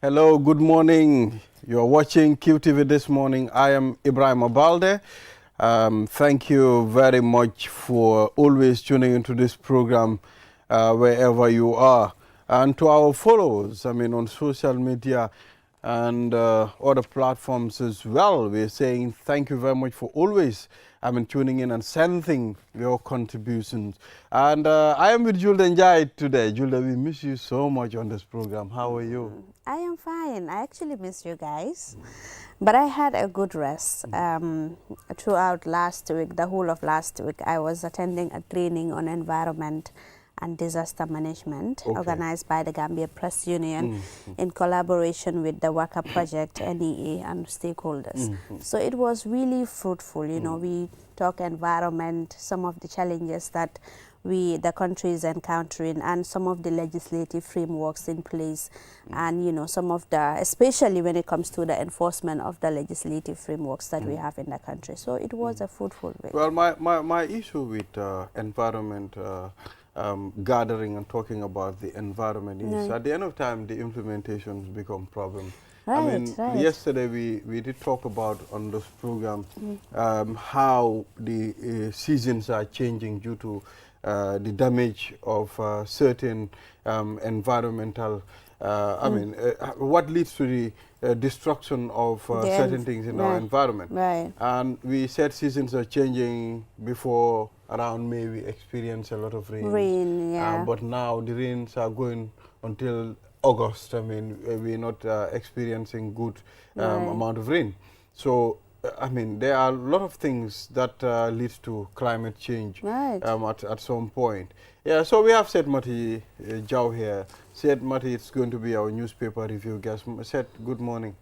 Hello, good morning. You're watching QTV this morning. I am Ibrahim Abalde. Thank you very much for always tuning into this program wherever you are. And to our followers, on social media and other platforms as well, we're saying thank you very much for always tuning in and sending your contributions. And I am with Julde Njai today. Julde, we miss you so much on this program. How are you? I am fine. I actually miss you guys. But I had a good rest. Throughout last week, the whole of last week, I was attending a training on environment and disaster management organized by the Gambia Press Union in collaboration with the Waka Project, NEA, and stakeholders. So it was really fruitful. You know, we talk environment, some of the challenges that the country is encountering, and some of the legislative frameworks in place, and some of the, especially when it comes to the enforcement of the legislative frameworks that we have in the country. So it was a fruitful week. Well, my issue with environment gathering and talking about the environment is at the end of time the implementations become problem. Right. Yesterday we did talk about on this program how the seasons are changing due to the damage of certain environmental, what leads to the destruction of certain things in our environment. Right. And we said seasons are changing. Before, around May, we experienced a lot of rain. But now the rains are going until August. We're not experiencing good amount of rain. So, there are a lot of things that leads to climate change at some point. Yeah, so we have Seth Mati Jau here. Seth Mati, it's going to be our newspaper review guest. Seth, good morning.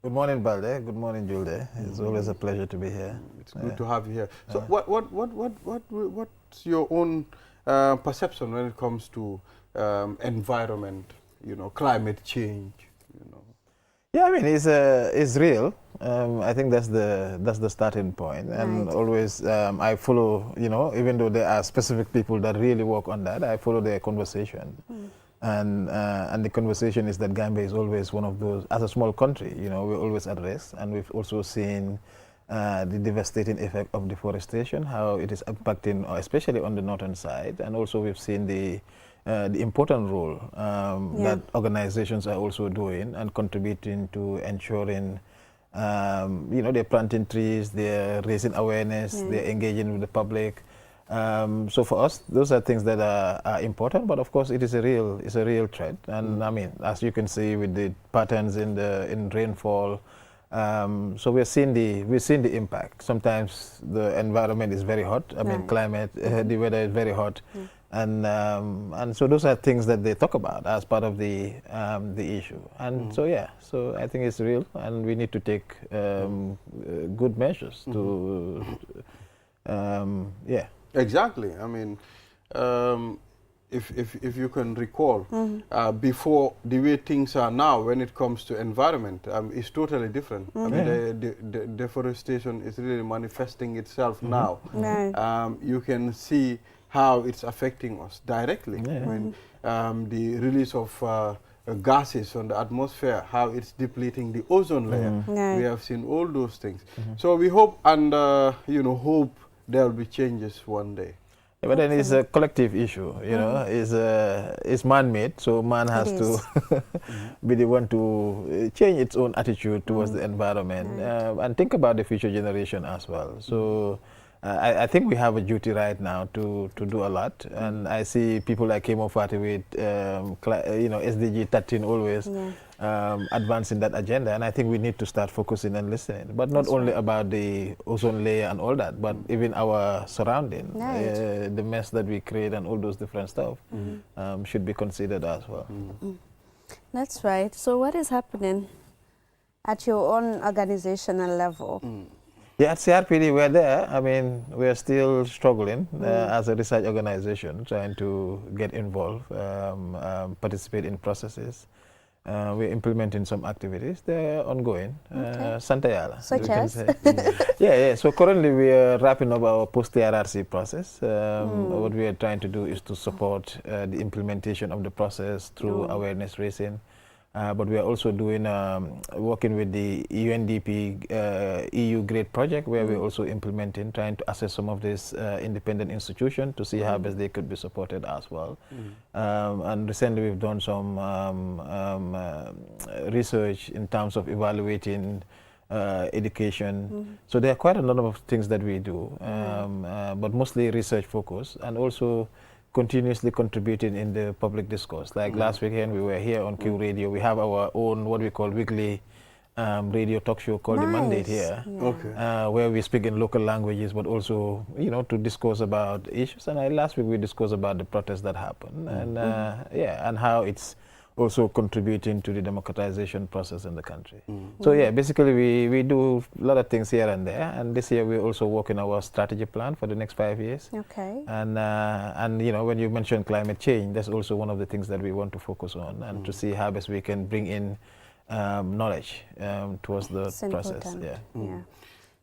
Good morning, Balde. Good morning, Julde. It's always a pleasure to be here. It's good to have you here. So, what's your own perception when it comes to environment? Climate change. Yeah, it's real. I think that's the starting point. And always, I follow. Even though there are specific people that really work on that, I follow their conversation. And the conversation is that Gambia is always one of those, as a small country, we're always at risk. And we've also seen the devastating effect of deforestation, how it is impacting, especially on the northern side. And also we've seen the important role that organizations are also doing and contributing to ensuring, they're planting trees, they're raising awareness, they're engaging with the public. So for us, those are things that are important, but of course it is a real threat. And as you can see with the patterns in rainfall, so we're seeing the impact. Sometimes the environment is very hot. Climate, the weather is very hot, and so those are things that they talk about as part of the issue. And so I think it's real, and we need to take good measures to Exactly. If you can recall, before, the way things are now when it comes to environment is totally different. The deforestation is really manifesting itself now. You can see how it's affecting us directly. The release of gases on the atmosphere, how it's depleting the ozone layer. We have seen all those things. So we hope and hope there will be changes one day. Yeah, but then it's a collective issue, it's man-made, so man has to be the one to change its own attitude towards the environment and think about the future generation as well. So I think we have a duty right now to do a lot, and I see people like Kemo Fati with SDG 13 always advancing that agenda, and I think we need to start focusing and listening, but not only about the ozone layer and all that, but even our surrounding, the mess that we create and all those different stuff should be considered as well. That's right. So what is happening at your own organizational level? Yeah, at CRPD, we're there. We're still struggling as a research organization, trying to get involved, participate in processes. We're implementing some activities. They're ongoing. Santayala. Such as? Yeah. So currently we are wrapping up our post-TRRC process. What we are trying to do is to support the implementation of the process through awareness raising, but we are also doing working with the UNDP EU Grade project, where we're also implementing, trying to assess some of these independent institutions to see how best they could be supported as well. And recently we've done some research in terms of evaluating education. So there are quite a lot of things that we do, but mostly research focused, and also continuously contributing in the public discourse. Like last weekend, we were here on Q Radio. We have our own, what we call weekly radio talk show called The Mandate here, where we speak in local languages, but also, to discuss about issues. And last week we discussed about the protests that happened, and and how it's also contributing to the democratization process in the country. So yeah, basically we do a lot of things here and there, and this year we're also working our strategy plan for the next 5 years. Okay. And when you mentioned climate change, that's also one of the things that we want to focus on, and to see how best we can bring in knowledge towards the process.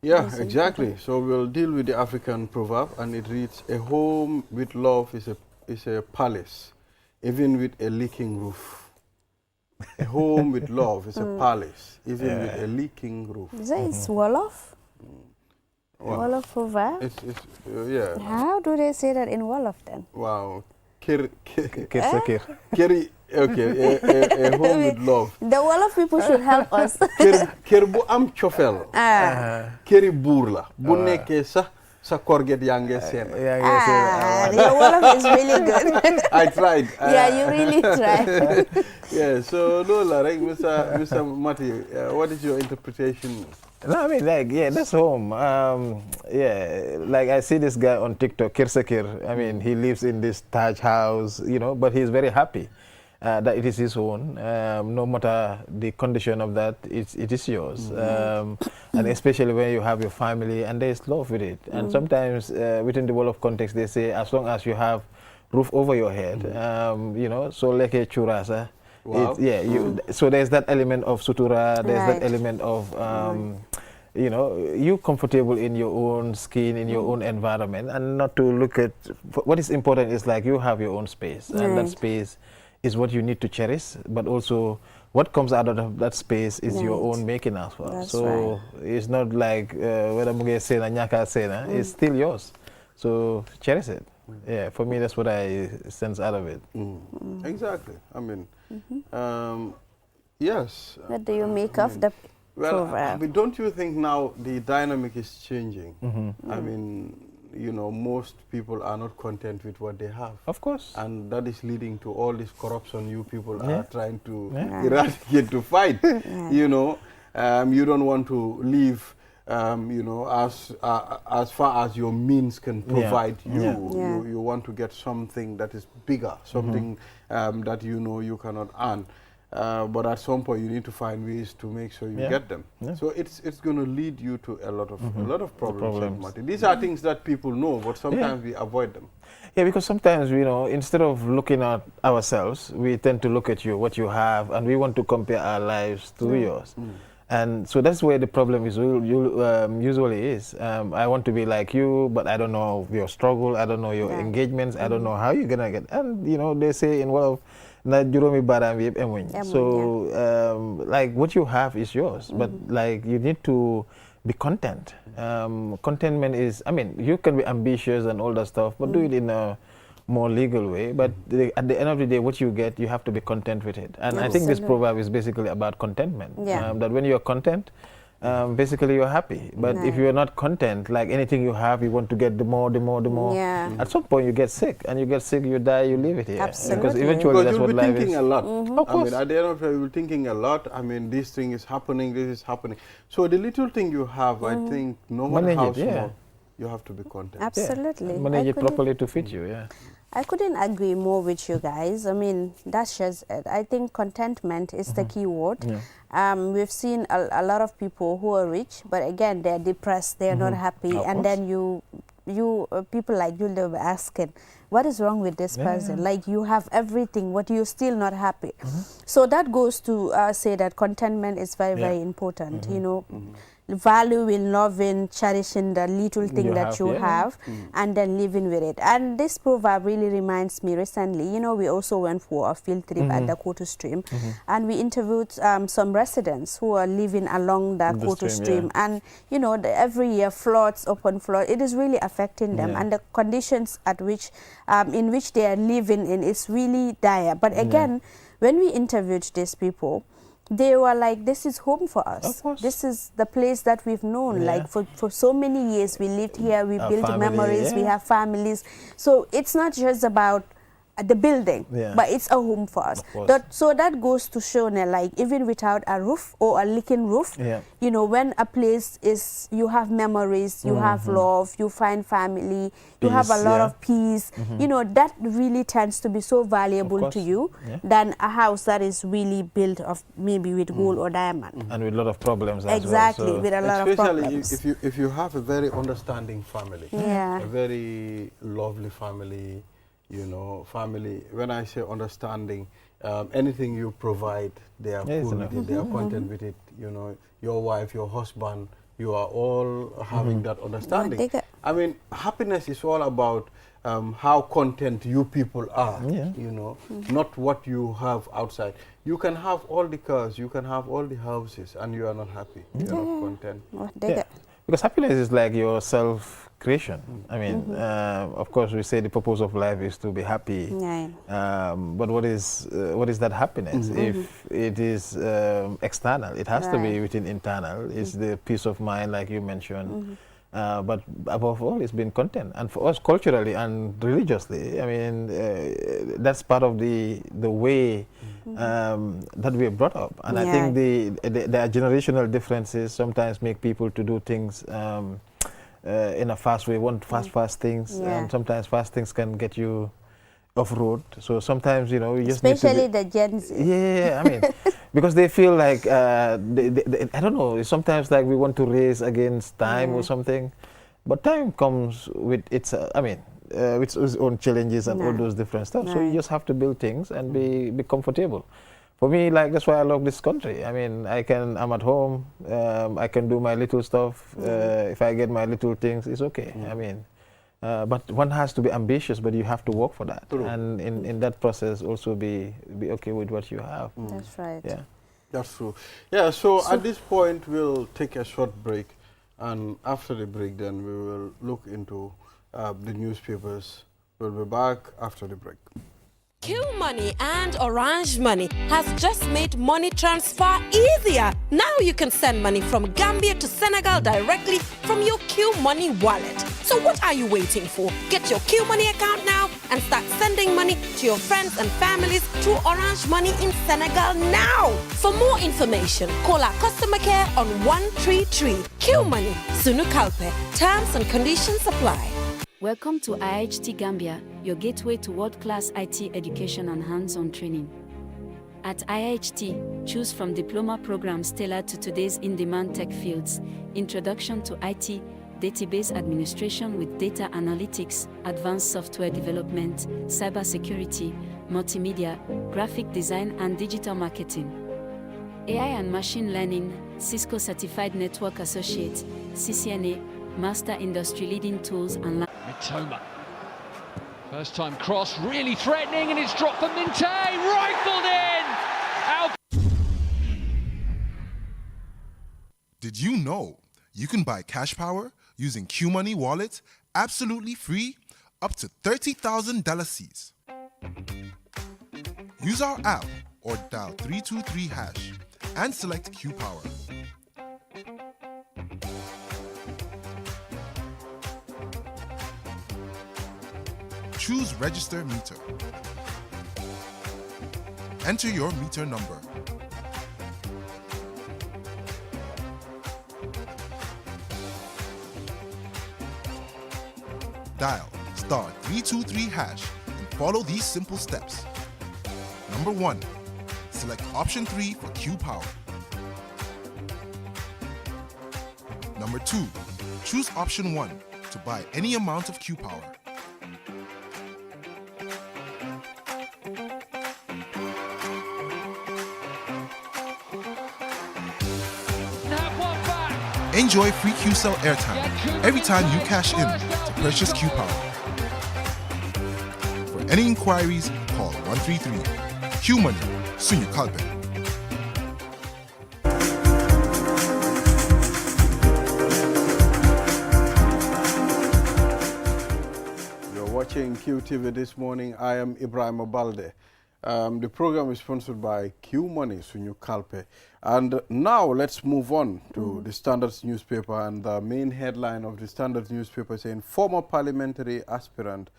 Yeah, exactly. So we'll deal with the African proverb, and it reads, "A home with love is a palace, even with a leaking roof." A home with love is a palace, even with a leaking roof. Is it Wolof? Wolof proverb? Yeah. How do they say that in Wolof then? Wow. Okay, a home with love. The Wolof people should help us. Kër bu am cofeel. Këri buur la. Bu nekkee sa korget yaa ngi seen. Your Wolof is really good. I tried. Yeah, you really tried. Yeah, so Lola, right, Mr. Mati, what is your interpretation? No, I mean, that's home. Like I see this guy on TikTok, Kirsakir. I mean, he lives in this Taj house, but he's very happy that it is his own. No matter the condition of that, it is yours. And especially when you have your family and there's love with it. And sometimes within the world of context, they say, as long as you have roof over your head, so like a churasa. Wow. So there's that element of sutura, there's that element of, you comfortable in your own skin, in your own environment, and not to look at, what is important is like you have your own space, and that space is what you need to cherish, but also what comes out of that space is your own making as well. So it's not like, whether muge sena, nyaka sena, it's still yours. So cherish it. Yeah, for me, that's what I sense out of it. Exactly. I mean, yes. What do you make of the proverb? I mean, don't you think now the dynamic is changing? I mean, most people are not content with what they have. Of course. And that is leading to all this corruption you people are trying to eradicate, to fight. You don't want to live as far as your means can provide you. You want to get something that is bigger, something that you cannot earn. But at some point you need to find ways to make sure you get them. So it's going to lead you to a lot of problems. These are things that people know, but sometimes we avoid them. Yeah, because sometimes, instead of looking at ourselves, we tend to look at what you have, and we want to compare our lives to yours. And so that's where the problem is usually is. I want to be like you, but I don't know your struggle, I don't know your engagements, I don't know how you're going to get. And, they say in one of so like what you have is yours, but like you need to be content. Contentment is, I mean, you can be ambitious and all that stuff, but do it in a more legal way. But at the end of the day, what you get, you have to be content with it. And I think this proverb is basically about contentment. That when you're content, basically you're happy. But if you're not content, like anything you have, you want to get the more. At some point you get sick, and you get sick, you die, you leave it here. Absolutely. Because eventually that's what life is. You'll be thinking a lot. Of course. I mean, at the end of the day, you'll be thinking a lot. I mean, this thing is happening, this is happening. So the little thing you have, I think, no matter how small, you have to be content. Absolutely. Manage it properly to fit you, I couldn't agree more with you guys. I mean, that's just it. I think contentment is the key word. We've seen a lot of people who are rich, but again, they're depressed, they're not happy. And then people like you, they'll be asking, what is wrong with this person? Like, you have everything, but you're still not happy. So that goes to say that contentment is very, very important. valuing, loving, cherishing the little thing You that have, you yeah. have, and then living with it. And this proverb really reminds me recently, you know, we also went for a field trip at the Kotu stream, and we interviewed some residents who are living along the Kotu stream, and you know, every year floods upon flood, it is really affecting them, and the conditions at which in which they are living in is really dire. But again, when we interviewed these people, they were like, this is home for us. This is the place that we've known. Like for so many years, we lived here, we built memories, we have families. So it's not just about the building, but it's a home for us. So that goes to show, like, even without a roof or a leaking roof, you know, when a place is, you have memories, you have love, you find family, you have a lot of peace, you know, that really tends to be so valuable to you than a house that is really built of maybe with gold or diamond. And with a lot of problems as exactly, well. So with a lot of problems. Especially if you have a very understanding family, a very lovely family, you know, family, when I say understanding, anything you provide, they are cool with it, they are content with it, you know, your wife, your husband, you are all having that understanding. I mean, happiness is all about how content you people are, you know, not what you have outside. You can have all the cars, you can have all the houses, and you are not happy, you are not content. Because happiness is like your self-creation. I mean, of course, we say the purpose of life is to be happy. But what is that happiness? If it is external, it has to be within internal. It's the peace of mind, like you mentioned. But above all, it's been content. And for us, culturally and religiously, I mean, that's part of the way that we are brought up. And I think the generational differences sometimes make people to do things in a fast way, want fast things. And sometimes fast things can get you off road. So sometimes, you know, you just especially the Gen Z. I mean, because they feel like, I don't know, sometimes like we want to race against time or something. But time comes with its, with its own challenges and all those different stuff. So you just have to build things and be comfortable. For me, like, that's why I love this country. I mean, I'm at home, I can do my little stuff. If I get my little things, it's okay. I mean, but one has to be ambitious, but you have to work for that. And in that process, also be okay with what you have. That's right. Yeah. That's true. Yeah, so at this point, we'll take a short break. And after the break, then we will look into the newspapers. We'll be back after the break. Q Money and Orange Money has just made money transfer easier. Now you can send money from Gambia to Senegal directly from your Q Money wallet. So what are you waiting for? Get your Q Money account now and start sending money to your friends and families through Orange Money in Senegal now. For more information, call our customer care on 133. Q Money, Sunu Kalpe. Terms and conditions apply. Welcome to IHT Gambia, your gateway to world-class IT education and hands-on training. At IHT, choose from diploma programs tailored to today's in-demand tech fields, introduction to IT, database administration with data analytics, advanced software development, cybersecurity, multimedia, graphic design and digital marketing. AI and machine learning, Cisco Certified Network Associate, CCNA, Master Industry Leading Tools and Mitoma. First time cross, really threatening, and it's dropped for Minte, rifled in! Did you know you can buy cash power using Q Money Wallet absolutely free up to $30,000 Cs? Use our app or dial 323# and select Q Power. Choose Register Meter. Enter your meter number. Dial *323# and follow these simple steps. Number 1, select option 3 for Q Power. Number 2, choose option 1 to buy any amount of Q Power. Enjoy free QCell airtime every time you cash in to purchase Q Power. For any inquiries, call 133. Q Money, Sunyu Kalbe. You're watching QTV this morning. I am Ibrahim Abalde. The program is sponsored by Q Money, Sunyu Kalpe. And now let's move on to the Standards newspaper, and the main headline of the Standards newspaper saying former parliamentary aspirant.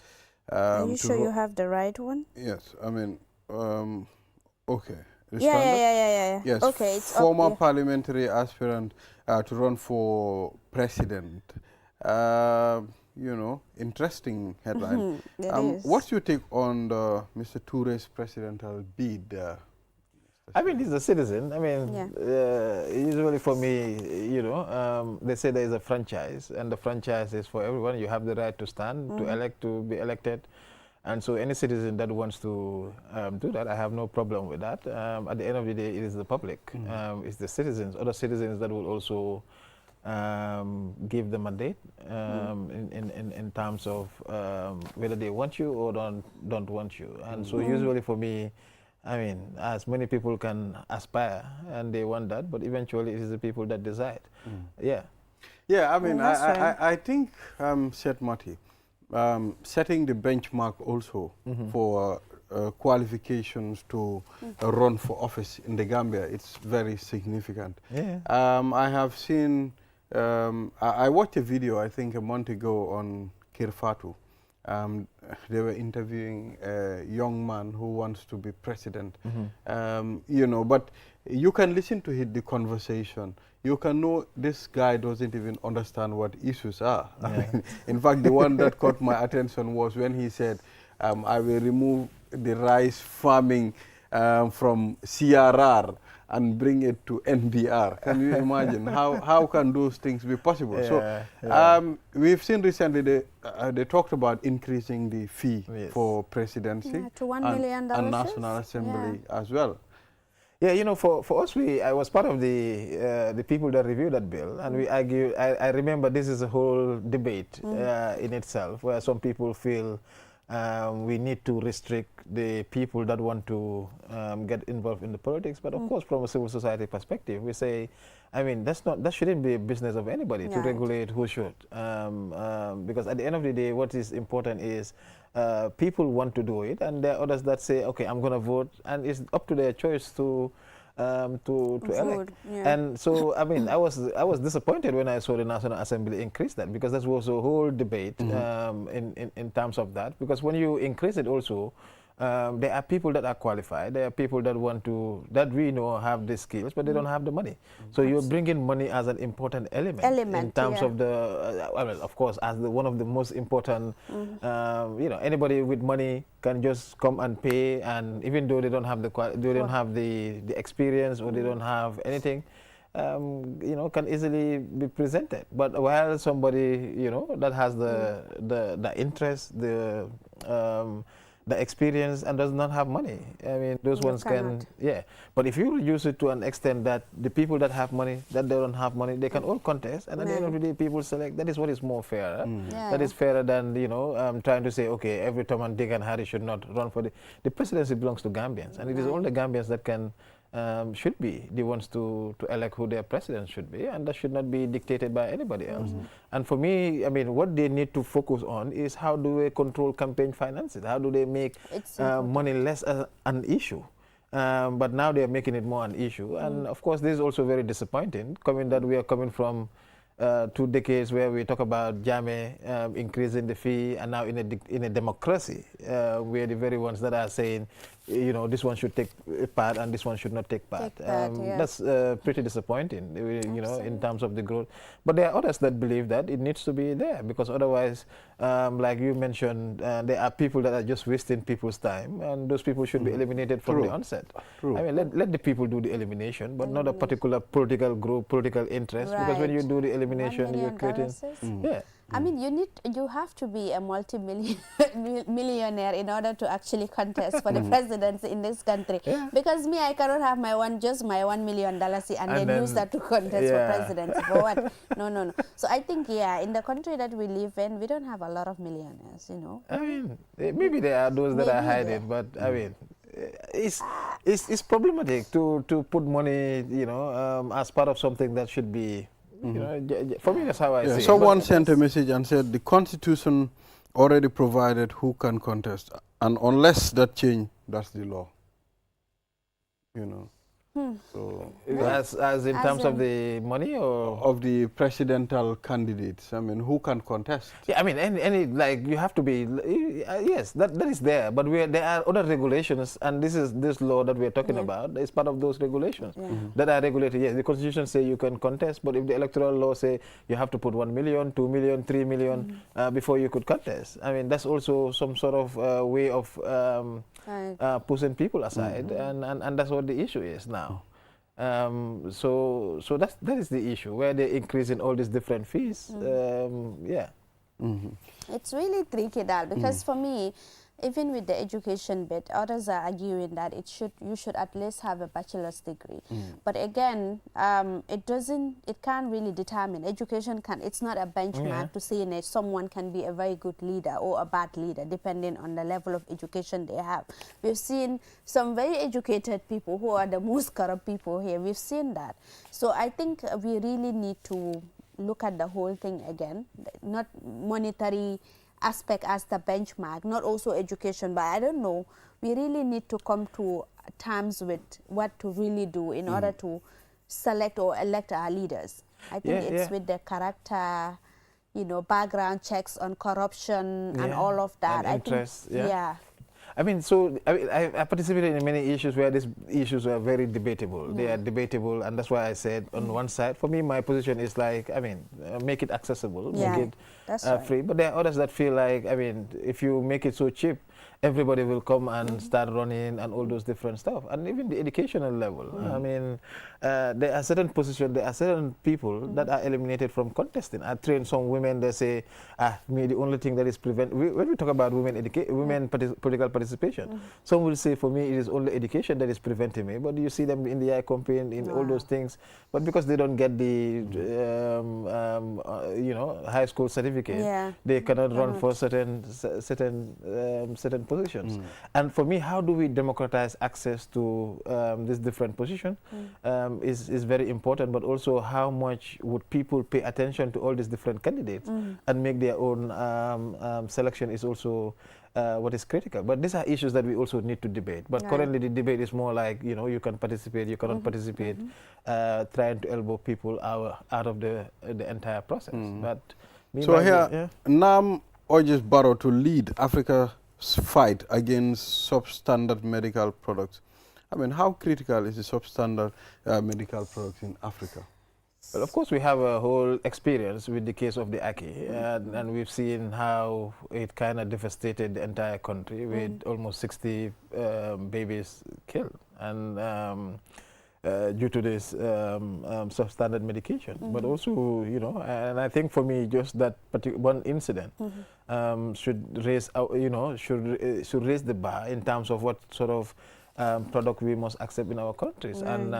Are you sure you have the right one? Yes, I mean, okay. The Yeah. Yes, Okay, it's former parliamentary aspirant to run for president. You know, interesting headline. It is. What's your take on Mr. Toure's presidential bid? I mean, he's a citizen. I mean, usually for me, you know, they say there is a franchise, and the franchise is for everyone. You have the right to stand, to elect, to be elected. And so any citizen that wants to do that, I have no problem with that. At the end of the day, it is the public. It's the citizens, other citizens that will also give the mandate in terms of whether they want you or don't want you. And so usually for me, I mean, as many people can aspire and they want that, but eventually it is the people that decide. Yeah. Yeah, I mean, Right. I think, Seth Mati, setting the benchmark also for qualifications to run for office in the Gambia, it's very significant. Yeah. I have seen, I watched a video, I think, a month ago on Kirfatu. They were interviewing a young man who wants to be president. You know, but you can listen to the conversation. You can know this guy doesn't even understand what issues are. I mean, in fact, the one that caught my attention was when he said, I will remove the rice farming from CRR and bring it to NBR. Can you imagine? How can those things be possible? We've seen recently they talked about increasing the fee for presidency to $1 million and National Assembly as well. Yeah, you know, for us, I was part of the people that reviewed that bill, and we argue. I remember this is a whole debate in itself, where some people feel we need to restrict the people that want to get involved in the politics. But of course, from a civil society perspective, we say, I mean, that shouldn't be a business of anybody to regulate who should. Because at the end of the day, what is important is people want to do it, and there are others that say, okay, I'm going to vote, and it's up to their choice to elect. And so, I mean, I was disappointed when I saw the National Assembly increase that, because that was a whole debate in terms of that. Because when you increase it also, there are people that are qualified. There are people that that we know have the skills, but they don't have the money. So you're bringing money as an important element in terms of the, well, of course, as one of the most important, you know, anybody with money can just come and pay, and even though they don't have the experience or they don't have anything, you know, can easily be presented. But while somebody, you know, that has the interest, the experience, and does not have money, I mean, those ones can, But if you reduce it to an extent that the people that have money, that they don't have money, they can all contest, and at the end of the day, people select. That is what is more fair. That is fairer than, you know, trying to say, okay, every Tom and Dick and Harry should not run for the presidency belongs to Gambians, and it is all the Gambians that can should be the ones to elect who their president should be, and that should not be dictated by anybody else. And for me, I mean, what they need to focus on is how do they control campaign finances? How do they make money less an issue? But now they are making it more an issue, and of course, this is also very disappointing, that we are coming from 2 decades where we talk about Jame increasing the fee, and now in a democracy, we are the very ones that are saying, you know, this one should take part and this one should not take part. That's pretty disappointing, you know, in terms of the growth. But there are others that believe that it needs to be there, because otherwise, like you mentioned, there are people that are just wasting people's time, and those people should be eliminated from the onset. I mean, let the people do the elimination, but not a particular political group, political interest, because when you do the elimination, you're creating... I mean, you have to be a multi-millionaire in order to actually contest for the presidency in this country. Yeah. Because me, I cannot have my $1 million and then use that to contest for presidency. For what? No. So I think, yeah, in the country that we live in, we don't have a lot of millionaires, you know. I mean, maybe there are those that are hiding, but I mean, it's problematic to put money, you know, as part of something that should be, you know, for me, that's how I see it. Someone sent a message and said the Constitution already provided who can contest, and unless that change, that's the law. You know. So as in terms of the money or of the presidential candidates, I mean, who can contest? Yeah, I mean, any like you have to be yes, that is there, but there are other regulations, and this law that we are talking about is part of those regulations that are regulated. Yes, the Constitution say you can contest, but if the electoral law say you have to put 1 million, 2 million, 3 million before you could contest, I mean that's also some sort of way of pushing people aside, and that's what the issue is now. So that is the issue where they're increasing all these different fees. It's really tricky, that because for me, even with the education bit, others are arguing that you should at least have a bachelor's degree. But again, it can't really determine. Education it's not a benchmark to say that someone can be a very good leader or a bad leader, depending on the level of education they have. We've seen some very educated people who are the most corrupt people here. We've seen that. So I think we really need to look at the whole thing again, not monetary aspect as the benchmark, not also education, but I don't know, we really need to come to terms with what to really do in order to select or elect our leaders. I think it's with the character, you know, background checks on corruption and all of that. And interest, I think, I mean, so I participated in many issues where these issues were very debatable. They are debatable, and that's why I said on one side, for me, my position is like, I mean, make it accessible, make it free. But there are others that feel like, I mean, if you make it so cheap, everybody will come and start running and all those different stuff. And even the educational level. I mean, there are certain positions, there are certain people that are eliminated from contesting. I train some women, they say, the only thing that is when we talk about women political participation, some will say, for me, it is only education that is preventing me. But you see them in the eye campaign, in all those things. But because they don't get the, you know, high school certificate, they cannot run for certain positions. And for me, how do we democratize access to this different position is very important, but also how much would people pay attention to all these different candidates and make their own selection is also what is critical. But these are issues that we also need to debate. But currently the debate is more like, you know, you can participate, you cannot participate, trying to elbow people out of the entire process. But so here, NAM urges Barrow to lead Africa's fight against substandard medical products. I mean, how critical is the substandard medical products in Africa? Well, of course, we have a whole experience with the case of the Aki, and we've seen how it kind of devastated the entire country with almost 60 babies killed, and due to this substandard medication. But also, you know, and I think for me, just that particular one incident should raise, you know, should raise the bar in terms of what sort of product we must accept in our countries. And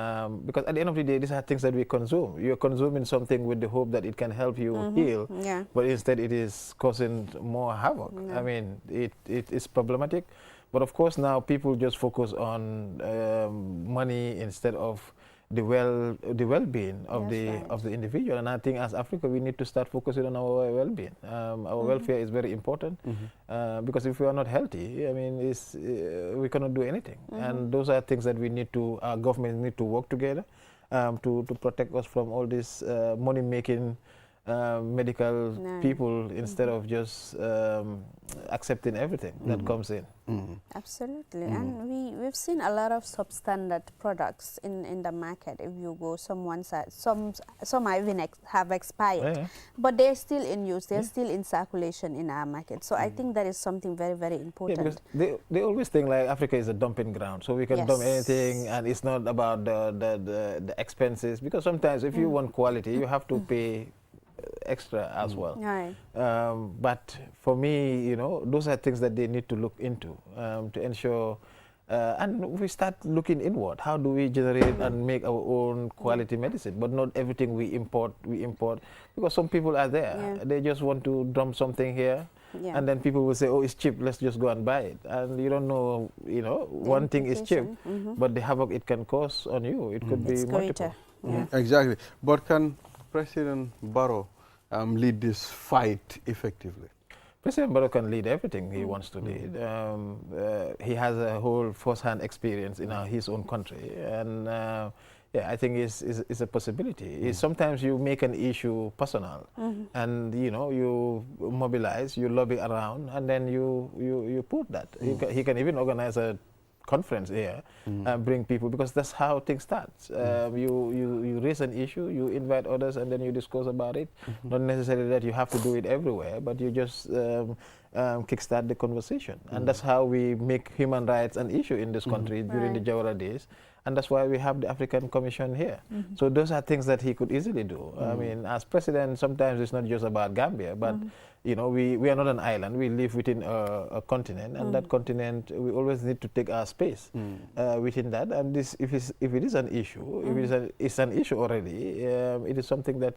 because at the end of the day, these are things that we consume. You're consuming something with the hope that it can help you heal, but instead it is causing more havoc. I mean, it is problematic. But of course, now people just focus on money instead of the well-being of the individual. And I think as Africa, we need to start focusing on our well-being. Our welfare is very important because if we are not healthy, I mean, we cannot do anything. And those are things that we need to, our government need to work together to protect us from all this money-making medical people instead of just accepting everything that comes in. Absolutely. And we've seen a lot of substandard products in the market. If you go some even have expired, but they're still in use, they're still in circulation in our market. So I think that is something very, very important. Because they always think like Africa is a dumping ground, so we can dump anything, and it's not about the expenses, because sometimes if you want quality, you have to pay extra as well. Right. But for me, you know, those are things that they need to look into to ensure. And we start looking inward. How do we generate and make our own quality medicine? But not everything we import, because some people are there. They just want to dump something here, and then people will say, oh, it's cheap, let's just go and buy it. And you don't know, you know, one thing is cheap, but the havoc it can cause on you, it could be multiple. Exactly. But can President Barrow lead this fight effectively? President Barrow can lead everything he wants to lead. He has a whole first-hand experience in his own country, and yeah, I think it's a possibility. Sometimes you make an issue personal, and you know, you mobilize, you lobby around, and then you put that. He can even organize a conference here and bring people, because that's how things start. You raise an issue, you invite others, and then you discuss about it. Not necessarily that you have to do it everywhere, but you just kickstart the conversation. And that's how we make human rights an issue in this country during the Jawara days. And that's why we have the African Commission here. So those are things that he could easily do. I mean, as president, sometimes it's not just about Gambia, but you know, we are not an island. We live within a continent, and that continent, we always need to take our space within that. And this, if it is an issue, if it's an issue already, it is something that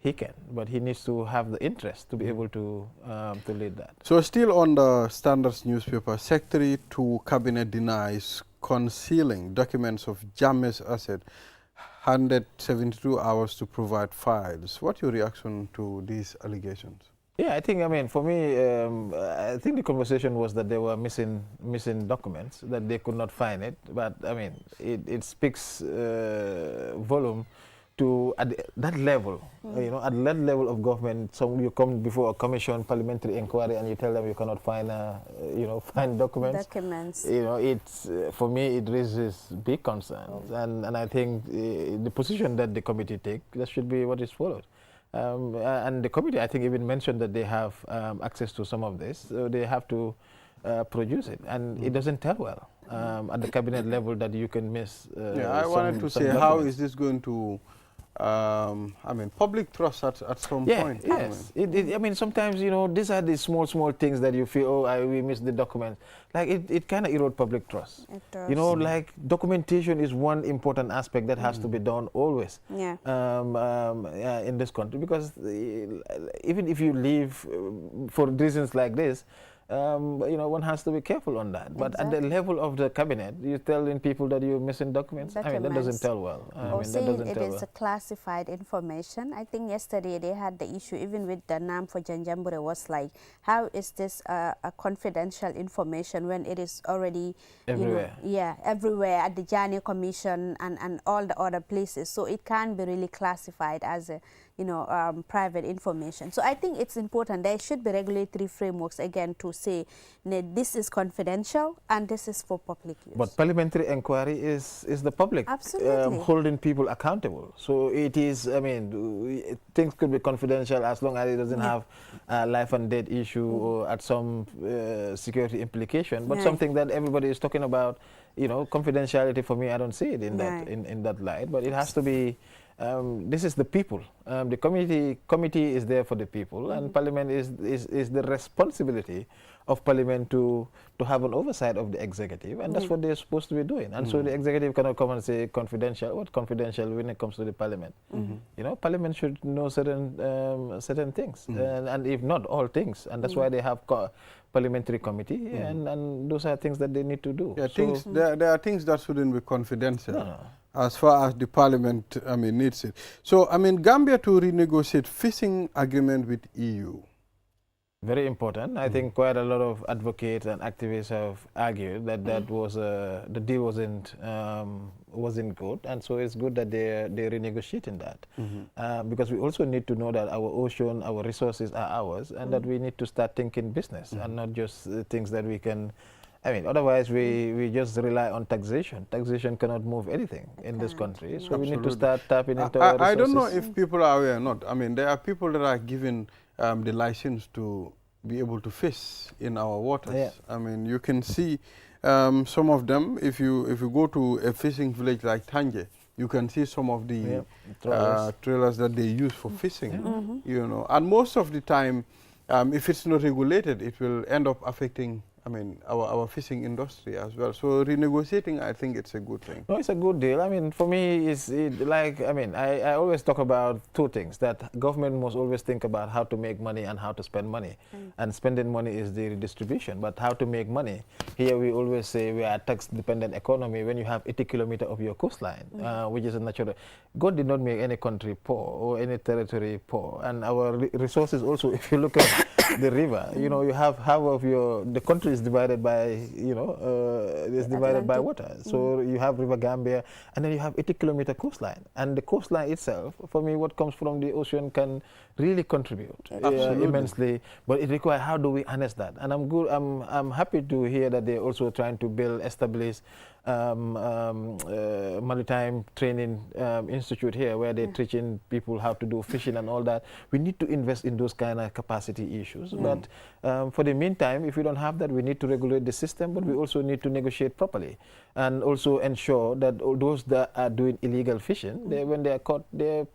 he can, but he needs to have the interest to be able to lead that. So still on the Standards newspaper, Secretary to Cabinet denies concealing documents of Jammeh's asset, 172 hours to provide files. What's your reaction to these allegations? Yeah, I think, I mean, for me, I think the conversation was that they were missing documents, that they could not find it. But, I mean, it speaks volume to, at that level, you know, at that level of government, you come before a commission, parliamentary inquiry, and you tell them you cannot find, you know, find documents. You know, it's, for me, it raises big concerns. And I think the position that the committee take, that should be what is followed. And the committee, I think, even mentioned that they have access to some of this, so they have to produce it. And it doesn't tell well at the cabinet level that you can miss. I wanted to say, how is this going to, I mean, public trust at some point? Yes. I mean, sometimes, you know, these are the small things that you feel, oh, we missed the documents. Like, it kind of erodes public trust. It does. You know, like, documentation is one important aspect that has to be done always in this country. Because even if you leave for reasons like this, you know, one has to be careful on that. But at the level of the cabinet, you're telling people that you're missing documents. I mean, that doesn't tell well. Or saying it is a classified information. I think yesterday they had the issue, even with the NAM for Janjambure, was like, how is this a confidential information when it is already everywhere? You know, everywhere at the Jani Commission and all the other places. So it can be really classified as a, you know, private information. So I think it's important. There should be regulatory frameworks, again, to say this is confidential and this is for public use. But parliamentary inquiry is the public holding people accountable. So it is, I mean, things could be confidential as long as it doesn't have a life and death issue or at some security implication. But something that everybody is talking about, you know, confidentiality, for me, I don't see it in that in that light. But it has to be. This is the people. The committee is there for the people, and Parliament is the responsibility of Parliament to have an oversight of the executive, and that's what they're supposed to be doing. And so the executive cannot come and say confidential. What confidential when it comes to the Parliament? You know, Parliament should know certain things, and if not all things, and that's why they have parliamentary committee, and those are things that they need to do. Yeah, there are things that shouldn't be confidential. As far as the Parliament, I mean, needs it. So, I mean, Gambia to renegotiate fishing agreement with EU. Very important. I think quite a lot of advocates and activists have argued that the deal wasn't good, and so it's good that they're renegotiating that, because we also need to know that our ocean, our resources are ours, and that we need to start thinking business and not just things that we can. I mean, otherwise we just rely on taxation. Taxation cannot move anything in this country, so we need to start tapping into our resources. I don't know if people are aware or not. I mean, there are people that are given the license to be able to fish in our waters. I mean, you can see some of them. If you go to a fishing village like Tanje, you can see some of the trailers. trailers that they use for fishing, you know. And most of the time, if it's not regulated, it will end up affecting, I mean, our fishing industry as well. So renegotiating, I think it's a good thing. No, it's a good deal. I mean, for me, I always talk about two things, that government must always think about how to make money and how to spend money. And spending money is the redistribution, but how to make money. Here we always say we are a tax-dependent economy when you have 80 kilometers of your coastline, which is a natural. God did not make any country poor or any territory poor. And our resources also, if you look at the river, you know, you have half of the country is divided by, you know, it's divided by water. So you have River Gambia, and then you have 80-kilometer coastline. And the coastline itself, for me, what comes from the ocean can really contribute immensely. But it requires, how do we harness that? And I'm happy to hear that they're also trying to establish maritime training institute here, where they're teaching people how to do fishing and all that. We need to invest in those kind of capacity issues. But for the meantime, if we don't have that, we need to regulate the system, but we also need to negotiate properly and also ensure that those that are doing illegal fishing, when they are caught, the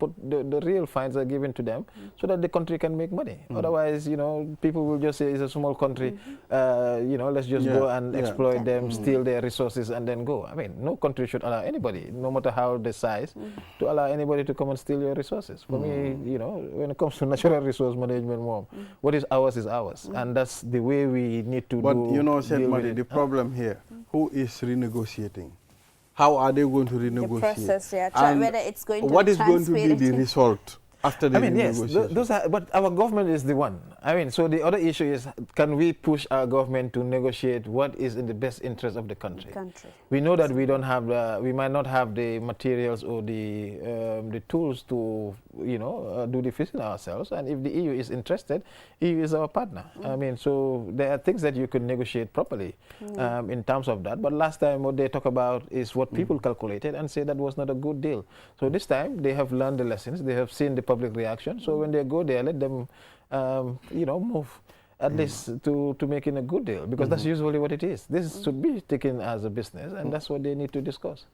real fines are given to them so that the country can make money. Otherwise, you know, people will just say it's a small country, you know, let's just go and exploit them, steal their resources, and then go. I mean, no country should allow anybody, no matter how the size, to allow anybody to come and steal your resources. For me, you know, when it comes to natural resource management, what is ours, and that's the way we need to do. But you know, the problem here, who is renegotiating? How are they going to renegotiate? The process, whether it's going to what is going to be the result after the yes, those are, but our government is the one. I mean, so the other issue is, can we push our government to negotiate what is in the best interest of the country? We know that we don't have we might not have the materials or the tools to, you know, do the fishing ourselves. And if the EU is interested, EU is our partner. I mean, so there are things that you could negotiate properly in terms of that. But last time, what they talk about is what people calculated and say that was not a good deal. So this time, they have learned the lessons. They have seen the public reaction. So when they go there, let them, you know, move at least to making a good deal, because that's usually what it is. This should be taken as a business, and that's what they need to discuss.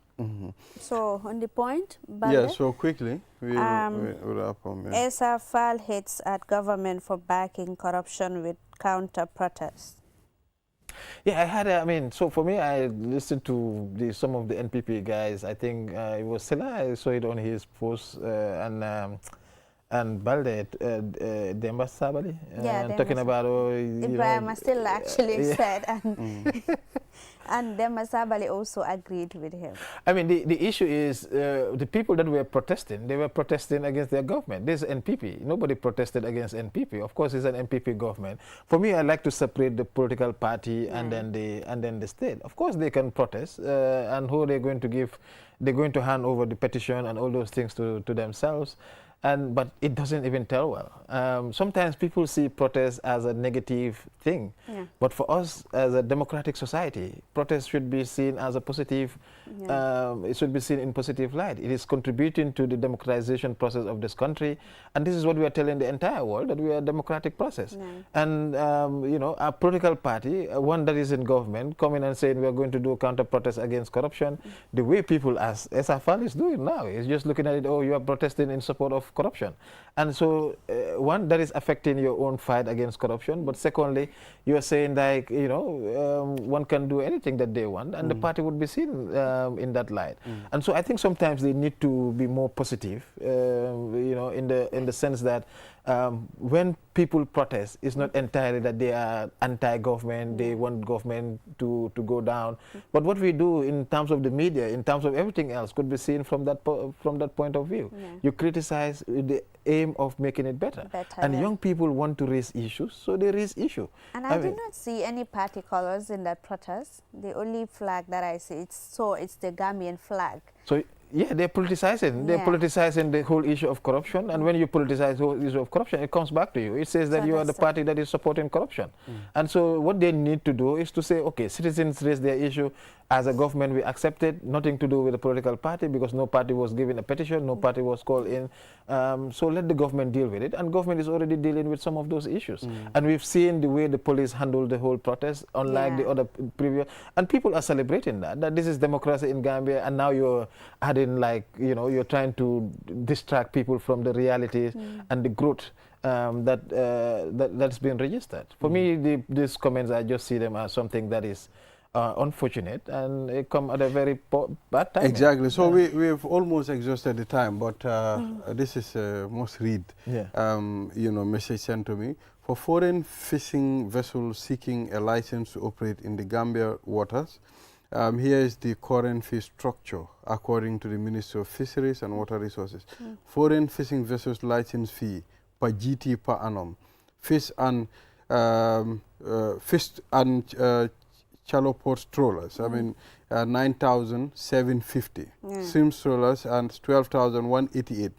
So on the point, yeah, so quickly, we'll wrap on. ESA file hits at government for backing corruption with counter protests. Yeah, I mean, so for me, I listened to some of the NPP guys. I think it was Sela, I saw it on his post, and Balde, Demba Sabali, talking about, Ibrahim still actually said, and Demba Sabali also agreed with him. I mean, the issue is the people that were protesting, they were protesting against their government. This is NPP. Nobody protested against NPP. Of course, it's an NPP government. For me, I like to separate the political party and then the state. Of course, they can protest, and who they're going to give, they're going to hand over the petition and all those things to themselves. But it doesn't even tell well. Sometimes people see protest as a negative thing. But for us, as a democratic society, protest should be seen as a positive, it should be seen in positive light. It is contributing to the democratization process of this country. And this is what we are telling the entire world, that we are a democratic process. And, you know, our political party, one that is in government, coming and saying we are going to do counter-protest against corruption, the way people, as SFL is doing now, is just looking at it, oh, you are protesting in support of corruption. And so, one, that is affecting your own fight against corruption. But secondly, you are saying, like, you know, one can do anything that they want, and the party would be seen in that light. And so I think sometimes they need to be more positive, you know, in the sense that when people protest, it's not entirely that they are anti-government, they want government to go down. But what we do in terms of the media, in terms of everything else, could be seen from that point of view. You criticize with the aim of making it better. And young people want to raise issues, so they raise issue. And I did not see any party colors in that protest. The only flag that I see, it's the Gambian flag. So yeah, they're politicizing. They're politicizing the whole issue of corruption. And when you politicize the whole issue of corruption, it comes back to you. It says that you are the party that is supporting corruption. And so what they need to do is to say, okay, citizens raise their issue. As a government, we accept it. Nothing to do with the political party, because no party was given a petition, no party was called in. So let the government deal with it. And government is already dealing with some of those issues. And we've seen the way the police handled the whole protest, unlike the other previous. And people are celebrating that this is democracy in Gambia. And now you're adding adding, like, you know, you're trying to distract people from the realities and the growth that's been registered. For me, these comments, I just see them as something that is unfortunate, and it come at a very bad time. Exactly. So we've almost exhausted the time, but this is a must read, you know, message sent to me. For foreign fishing vessels seeking a license to operate in the Gambia waters, here is the current fee structure according to the Ministry of Fisheries and Water Resources. Foreign fishing vessels license fee per GT per annum. Fish and shallow port trawlers, I mean, 9,750. Swim trawlers and 12,188.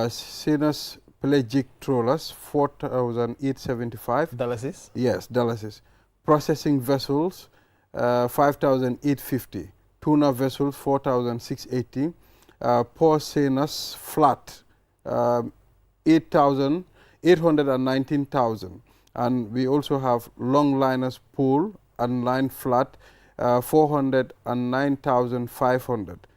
Sinus pelagic trawlers, 4,875. Dollars? Yes, dollars. Processing vessels, 5,850. Tuna vessels, 4,680. Porcinus flat, 819,000. And we also have long liners pool and line flat, 409,500.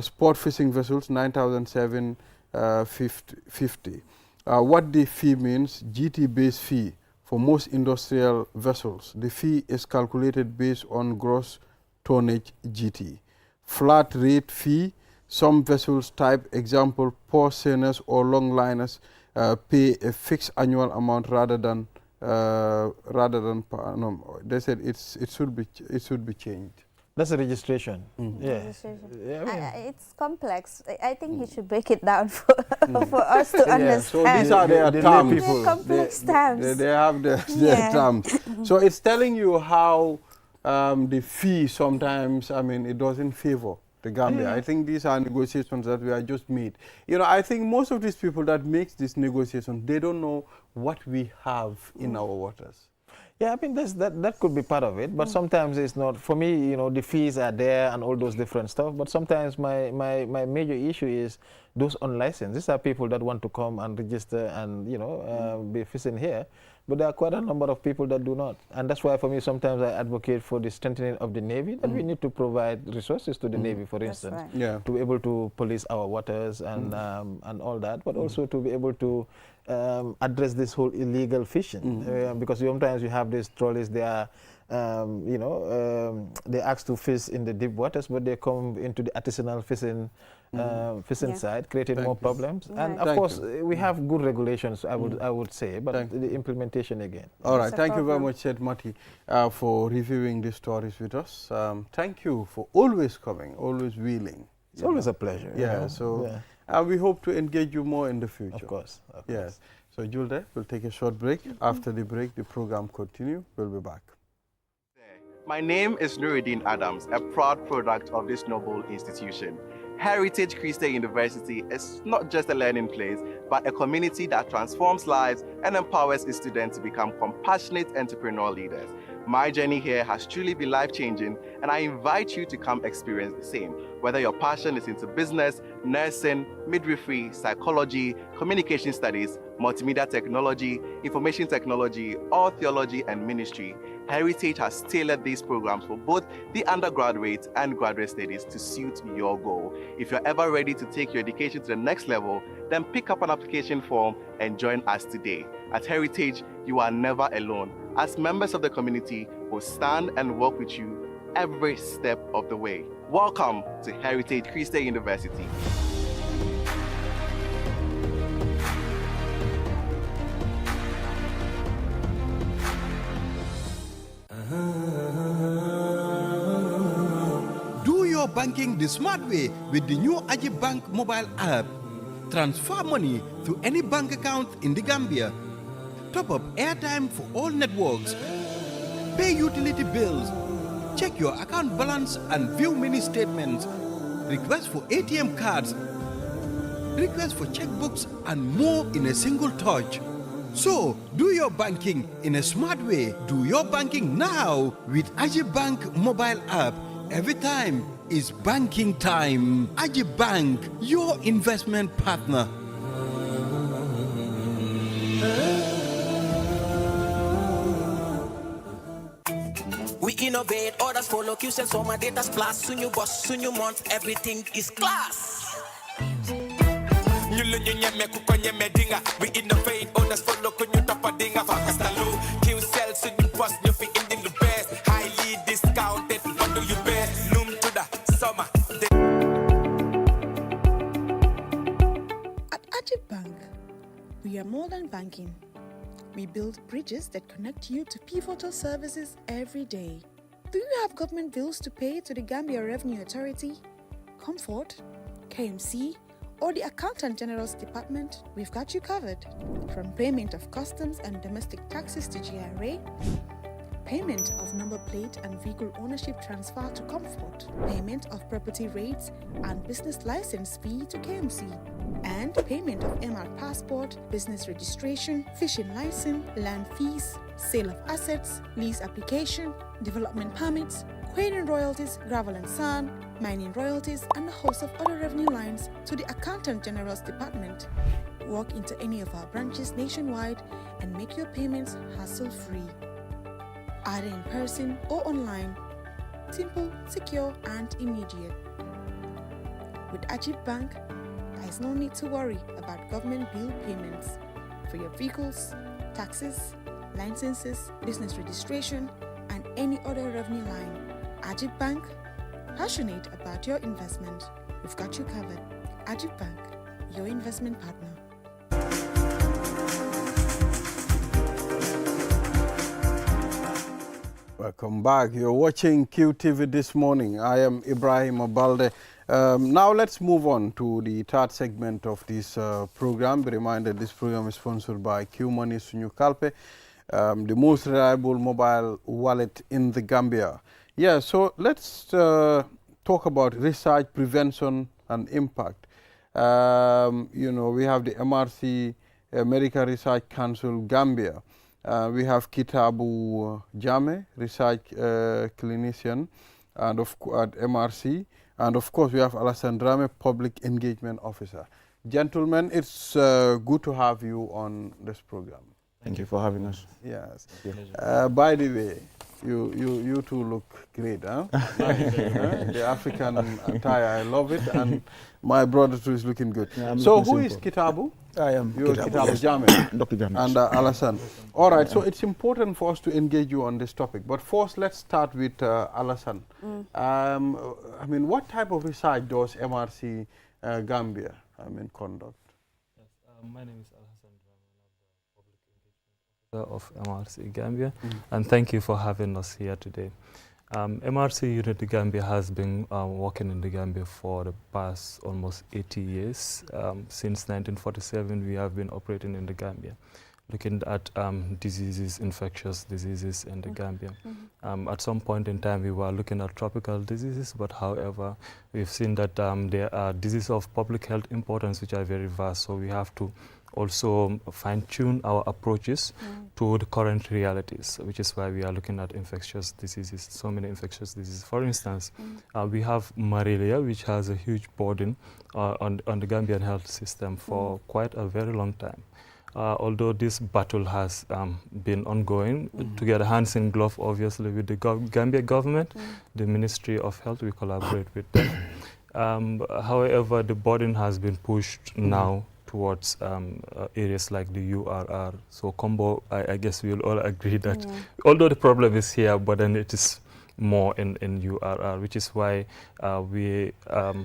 Sport fishing vessels, 9,750. What the fee means, GT-based fee for most industrial vessels. The fee is calculated based on gross tonnage GT. Flat rate fee, some vessels type, example, porcinus or long liners, pay a fixed annual amount rather than per annum. They said it should be changed. That's a registration. Registration. Yeah, I mean, It's complex. I think he should break it down for, for us to understand. So these are their terms. people. Complex terms. They have their terms. So it's telling you how the fee sometimes, I mean, it doesn't favor the Gambia. I think these are negotiations that we are just made. You know, I think most of these people that make these negotiations, they don't know what we have in our waters. Yeah, I mean, that could be part of it, but sometimes it's not. For me, you know, the fees are there and all those different stuff, but sometimes my major issue is those unlicensed. These are people that want to come and register and, you know, be fishing here, but there are quite a number of people that do not. And that's why, for me, sometimes I advocate for the strengthening of the Navy, that we need to provide resources to the Navy, for instance, to be able to police our waters and all that, but also to be able to address this whole illegal fishing, because sometimes you have these trolleys, they are, you know, they ask to fish in the deep waters, but they come into the artisanal fishing side, creating more problems. And of course, we have good regulations, I would say, but the implementation again. All right, thank you very much, Seth Mati, for reviewing these stories with us. Thank you for always coming, always willing. It's always a pleasure. Yeah, so we hope to engage you more in the future. Of course. Yes. So, Julde, we'll take a short break. After the break, the program continue. We'll be back. My name is Nuruddin Adams, a proud product of this noble institution. Heritage Christian University is not just a learning place, but a community that transforms lives and empowers its students to become compassionate entrepreneurial leaders. My journey here has truly been life-changing, and I invite you to come experience the same. Whether your passion is into business, nursing, midwifery, psychology, communication studies, multimedia technology, information technology, or theology and ministry, Heritage has tailored these programs for both the undergraduate and graduate studies to suit your goal. If you're ever ready to take your education to the next level, then pick up an application form and join us today. At Heritage, you are never alone. As members of the community, we'll stand and work with you every step of the way. Welcome to Heritage Christian University. Do your banking the smart way with the new Ajib Bank mobile app. Transfer money to any bank account in the Gambia. Top up airtime for all networks. Pay utility bills. Check your account balance and view mini statements. Request for ATM cards. Request for checkbooks and more in a single touch. So, do your banking in a smart way. Do your banking now with Ajib Bank mobile app. Every time is banking time. Ajib Bank, your investment partner. We in innovate, others follow, Q send some data splash, soon you boss, soon you month, everything is class. We innovate, others follow, kun you top a dinga, Fakastalo, Q sell, soon you boss, you fit in the best, highly discounted, what do you best, loom to the summer. At Ajib Bank, we are more than banking. We build bridges that connect you to pivotal services every day. Do you have government bills to pay to the Gambia Revenue Authority, Comfort, KMC, or the Accountant General's Department? We've got you covered. From payment of customs and domestic taxes to GRA, payment of number plate and vehicle ownership transfer to Comfort, payment of property rates and business license fee to KMC, and payment of MR passport, business registration, fishing license, land fees, sale of assets, lease application, development permits, quarrying royalties, gravel and sand, mining royalties, and a host of other revenue lines to the Accountant General's Department. Walk into any of our branches nationwide and make your payments hassle-free. Either in person or online. Simple, secure, and immediate. With Ajib Bank, there is no need to worry about government bill payments for your vehicles, taxes, licenses, business registration, and any other revenue line. Ajib Bank, passionate about your investment. We've got you covered. Ajib Bank, your investment partner. Welcome back. You're watching QTV this morning. I am Ibrahim Abalde. Now let's move on to the third segment of this program. Be reminded this program is sponsored by Q Money Sunyu Kalpe, the most reliable mobile wallet in the Gambia. Yeah, so let's talk about research, prevention, and impact. You know, we have the MRC, American Research Council, Gambia. We have Kitabu Jame, research clinician, and at MRC, and of course we have Alassane Drame, public engagement officer. Gentlemen, it's good to have you on this program. Thank you for having us. Yes. By the way, you two look great, huh? The African attire, I love it, and my brother too is looking good. Yeah, so who is Kitabu? I am Kitabu Jame. Dr. Jame. And Alassane. All right, so it's important for us to engage you on this topic. But first, let's start with Alassane. I mean, what type of research does MRC Gambia conduct? Yes, my name is Alassane Drame, of MRC Gambia, and thank you for having us here today. MRC Unit Gambia has been working in the Gambia for the past almost 80 years. Since 1947, we have been operating in the Gambia, looking at diseases, infectious diseases in the Gambia. At some point in time, we were looking at tropical diseases, but however, we've seen that there are diseases of public health importance which are very vast, so we have to also fine-tune our approaches to the current realities, which is why we are looking at infectious diseases, so many infectious diseases. For instance, we have malaria, which has a huge burden on the Gambian health system for quite a very long time. Although this battle has been ongoing, together hands in glove, obviously, with the Gambia government, the Ministry of Health, we collaborate with them. However, the burden has been pushed now towards areas like the URR. So combo, I guess we'll all agree that although the problem is here, but then it is more in URR, which is why we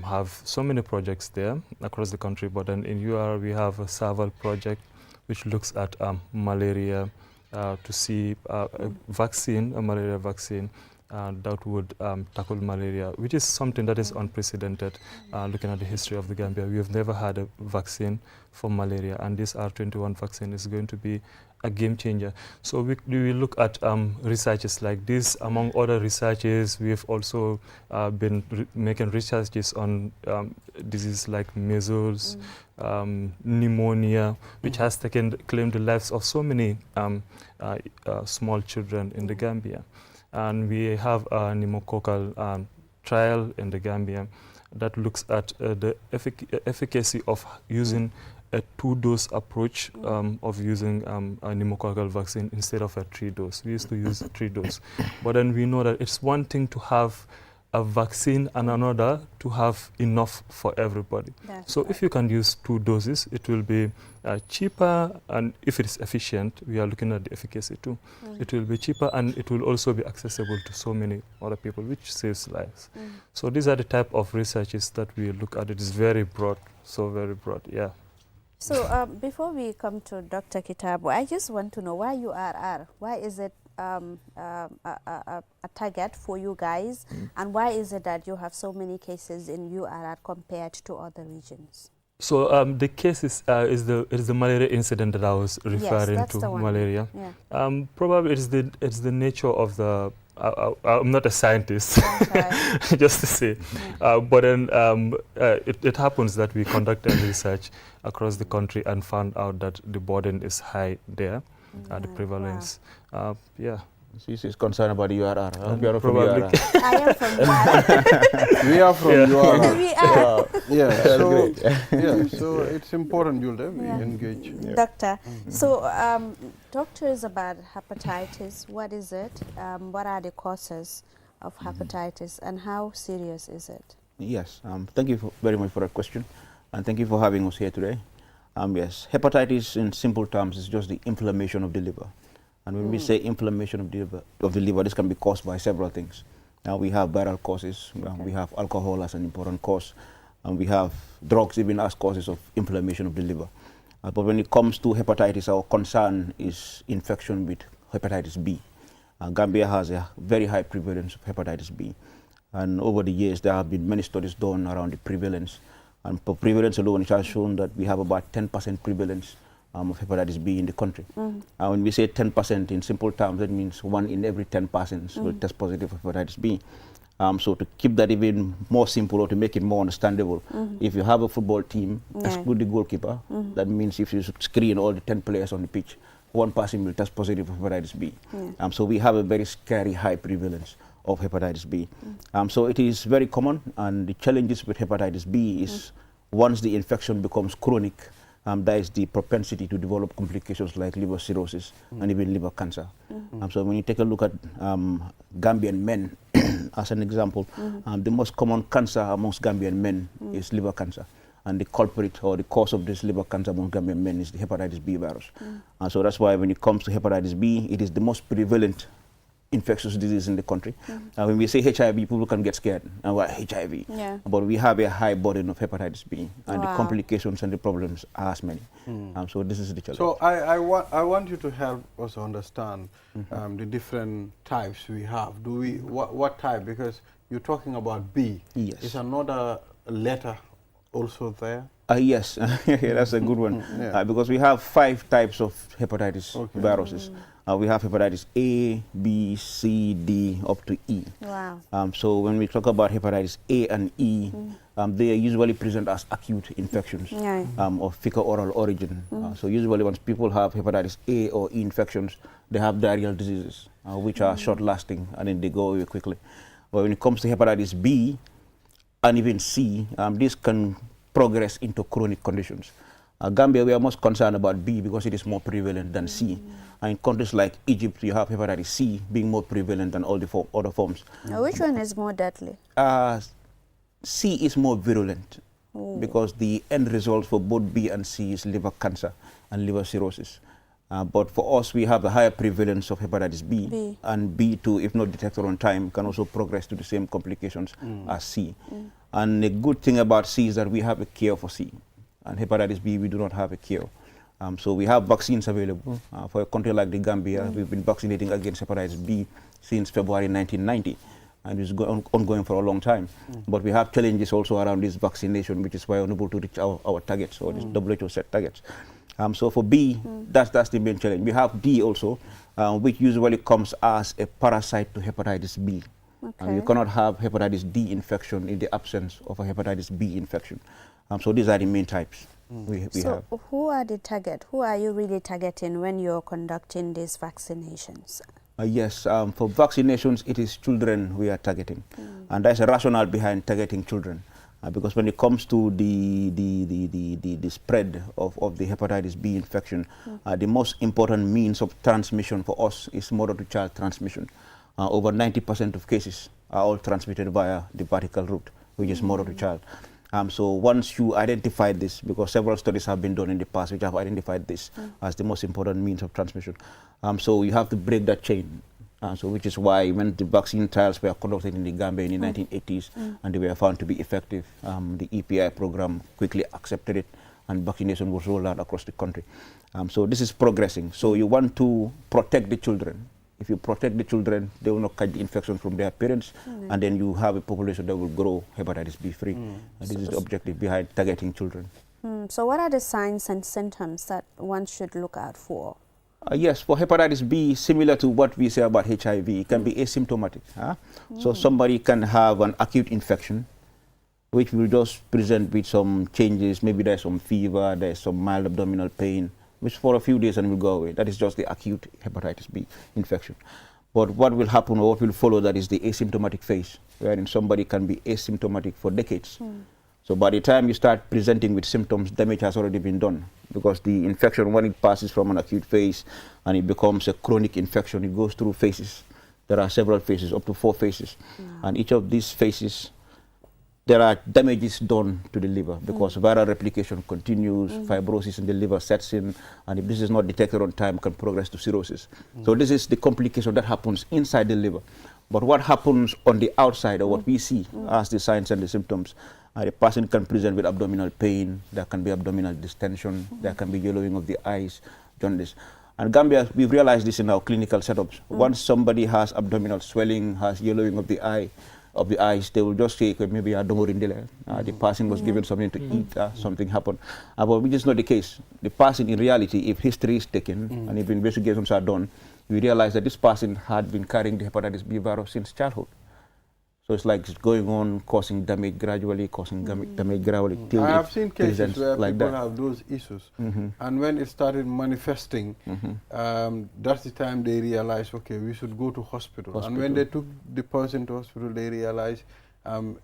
have so many projects there across the country. But then in URR, we have a SAVAL project, which looks at malaria to see a vaccine, a malaria vaccine, that would tackle malaria, which is something that is unprecedented. Looking at the history of the Gambia, we have never had a vaccine for malaria, and this R21 vaccine is going to be a game changer. So we look at researches like this. Among other researches, we have also been making researches on diseases like measles, pneumonia, which has claimed the lives of so many small children in the Gambia. And we have a pneumococcal trial in the Gambia that looks at the efficacy of using a 2-dose approach of using a pneumococcal vaccine instead of a 3-dose. We used to use 3-dose. But then we know that it's one thing to have a vaccine and another to have enough for everybody. So if you can use 2 doses, it will be cheaper, and if it is efficient, we are looking at the efficacy too. It will be cheaper, and it will also be accessible to so many other people, which saves lives. So these are the type of researches that we look at. It is very broad, so very broad, yeah. So before we come to Dr. Kitabu, I just want to know why URR. Why is it a target for you guys, and why is it that you have so many cases in URR compared to other regions? So the case is the malaria incident that I was referring to, malaria. Yeah. Probably it's the nature of the. I'm not a scientist, just to say, but then it happens that we conducted research across the country and found out that the burden is high there, the prevalence. Yeah. She's concerned about the URR. You are from URR. I am from URR. We are from URR. We are. Yeah, so it's important, Julde, we engage. Doctor, so talk to us about hepatitis. What is it? What are the causes of hepatitis, and how serious is it? Yes, thank you very much for that question, and thank you for having us here today. Yes, hepatitis in simple terms is just the inflammation of the liver. And when we say inflammation of the liver, this can be caused by several things. Now we have viral causes, we have alcohol as an important cause, and we have drugs even as causes of inflammation of the liver. But when it comes to hepatitis, our concern is infection with hepatitis B. Gambia has a very high prevalence of hepatitis B. And over the years, there have been many studies done around the prevalence. And for prevalence alone, it has shown that we have about 10% prevalence of hepatitis B in the country. When we say 10% in simple terms, that means 1 in every 10 persons will test positive for hepatitis B. So to keep that even more simple, or to make it more understandable, if you have a football team, exclude the goalkeeper, that means if you screen all the 10 players on the pitch, 1 person will test positive for hepatitis B. So we have a very scary high prevalence of hepatitis B. So it is very common, and the challenges with hepatitis B is once the infection becomes chronic, there is the propensity to develop complications like liver cirrhosis and even liver cancer. So when you take a look at Gambian men as an example, the most common cancer amongst Gambian men is liver cancer. And the culprit or the cause of this liver cancer among Gambian men is the hepatitis B virus. So that's why when it comes to hepatitis B, it is the most prevalent infectious disease in the country. When we say HIV, people can get scared. HIV. But we have a high burden of hepatitis B, and the complications and the problems are as many. So this is the challenge. So I want you to help us understand the different types we have. Do we what type? Because you're talking about B. Yes. Is another letter also there? Yes, that's a good one. Because we have 5 types of hepatitis viruses. We have hepatitis A, B, C, D, up to E. So when we talk about hepatitis A and E, they are usually present as acute infections of fecal-oral origin. So usually when people have hepatitis A or E infections, they have diarrheal diseases, which are short-lasting, and then they go away quickly. But when it comes to hepatitis B and even C, this can progress into chronic conditions. Gambia, we are most concerned about B because it is more prevalent than C. And in countries like Egypt, you have hepatitis C being more prevalent than all the other forms. Now, which one is more deadly? C is more virulent because the end result for both B and C is liver cancer and liver cirrhosis. But for us, we have a higher prevalence of hepatitis B. And B2, if not detected on time, can also progress to the same complications as C. And the good thing about C is that we have a cure for C. And hepatitis B, we do not have a cure. So we have vaccines available. For a country like the Gambia, we've been vaccinating against hepatitis B since February 1990. And it's ongoing for a long time. But we have challenges also around this vaccination, which is why we're unable to reach our targets, or this WHO set targets. So for B, that's the main challenge. We have D also, which usually comes as a parasite to hepatitis B. And you cannot have hepatitis D infection in the absence of a hepatitis B infection. So these are the main types we have. So who are the target? Who are you really targeting when you're conducting these vaccinations? Yes, for vaccinations, it is children we are targeting. And there's a rationale behind targeting children. Because when it comes to the spread of the hepatitis B infection, the most important means of transmission for us is mother-to-child transmission. Over 90% of cases are all transmitted via the vertical route, which is mother-to-child. So once you identify this, because several studies have been done in the past which have identified this as the most important means of transmission, so you have to break that chain. So which is why when the vaccine trials were conducted in the Gambia in the 1980s and they were found to be effective, the EPI program quickly accepted it and vaccination was rolled out across the country. So this is progressing. So you want to protect the children. If you protect the children, they will not catch the infection from their parents, and then you have a population that will grow hepatitis B free. And this is the objective behind targeting children. So what are the signs and symptoms that one should look out for? Yes, for hepatitis B, similar to what we say about HIV, it can be asymptomatic. So somebody can have an acute infection, which will just present with some changes. Maybe there's some fever, there's some mild abdominal pain, which for a few days and will go away. That is just the acute hepatitis B infection. But what will happen or what will follow that is the asymptomatic phase, wherein somebody can be asymptomatic for decades. So by the time you start presenting with symptoms, damage has already been done, because the infection, when it passes from an acute phase and it becomes a chronic infection, it goes through phases. There are several phases, up to 4 phases. And each of these phases, there are damages done to the liver, because viral replication continues, fibrosis in the liver sets in, and if this is not detected on time, can progress to cirrhosis. So this is the complication that happens inside the liver. But what happens on the outside, or what we see as the signs and the symptoms, the person can present with abdominal pain, there can be abdominal distension, there can be yellowing of the eyes, jaundice. And Gambia, we've realized this in our clinical setups. Once somebody has abdominal swelling, has yellowing of the eyes, they will just say, maybe I don't worry, the person was given something to eat, something happened. But which is not the case. The person, in reality, if history is taken and if investigations are done, we realize that this person had been carrying the hepatitis B virus since childhood. So it's like it's going on, causing damage gradually, till I have seen cases where like people that. have those issues, and when it started manifesting, that's the time they realized, okay, we should go to hospital. And when they took the person to hospital, they realized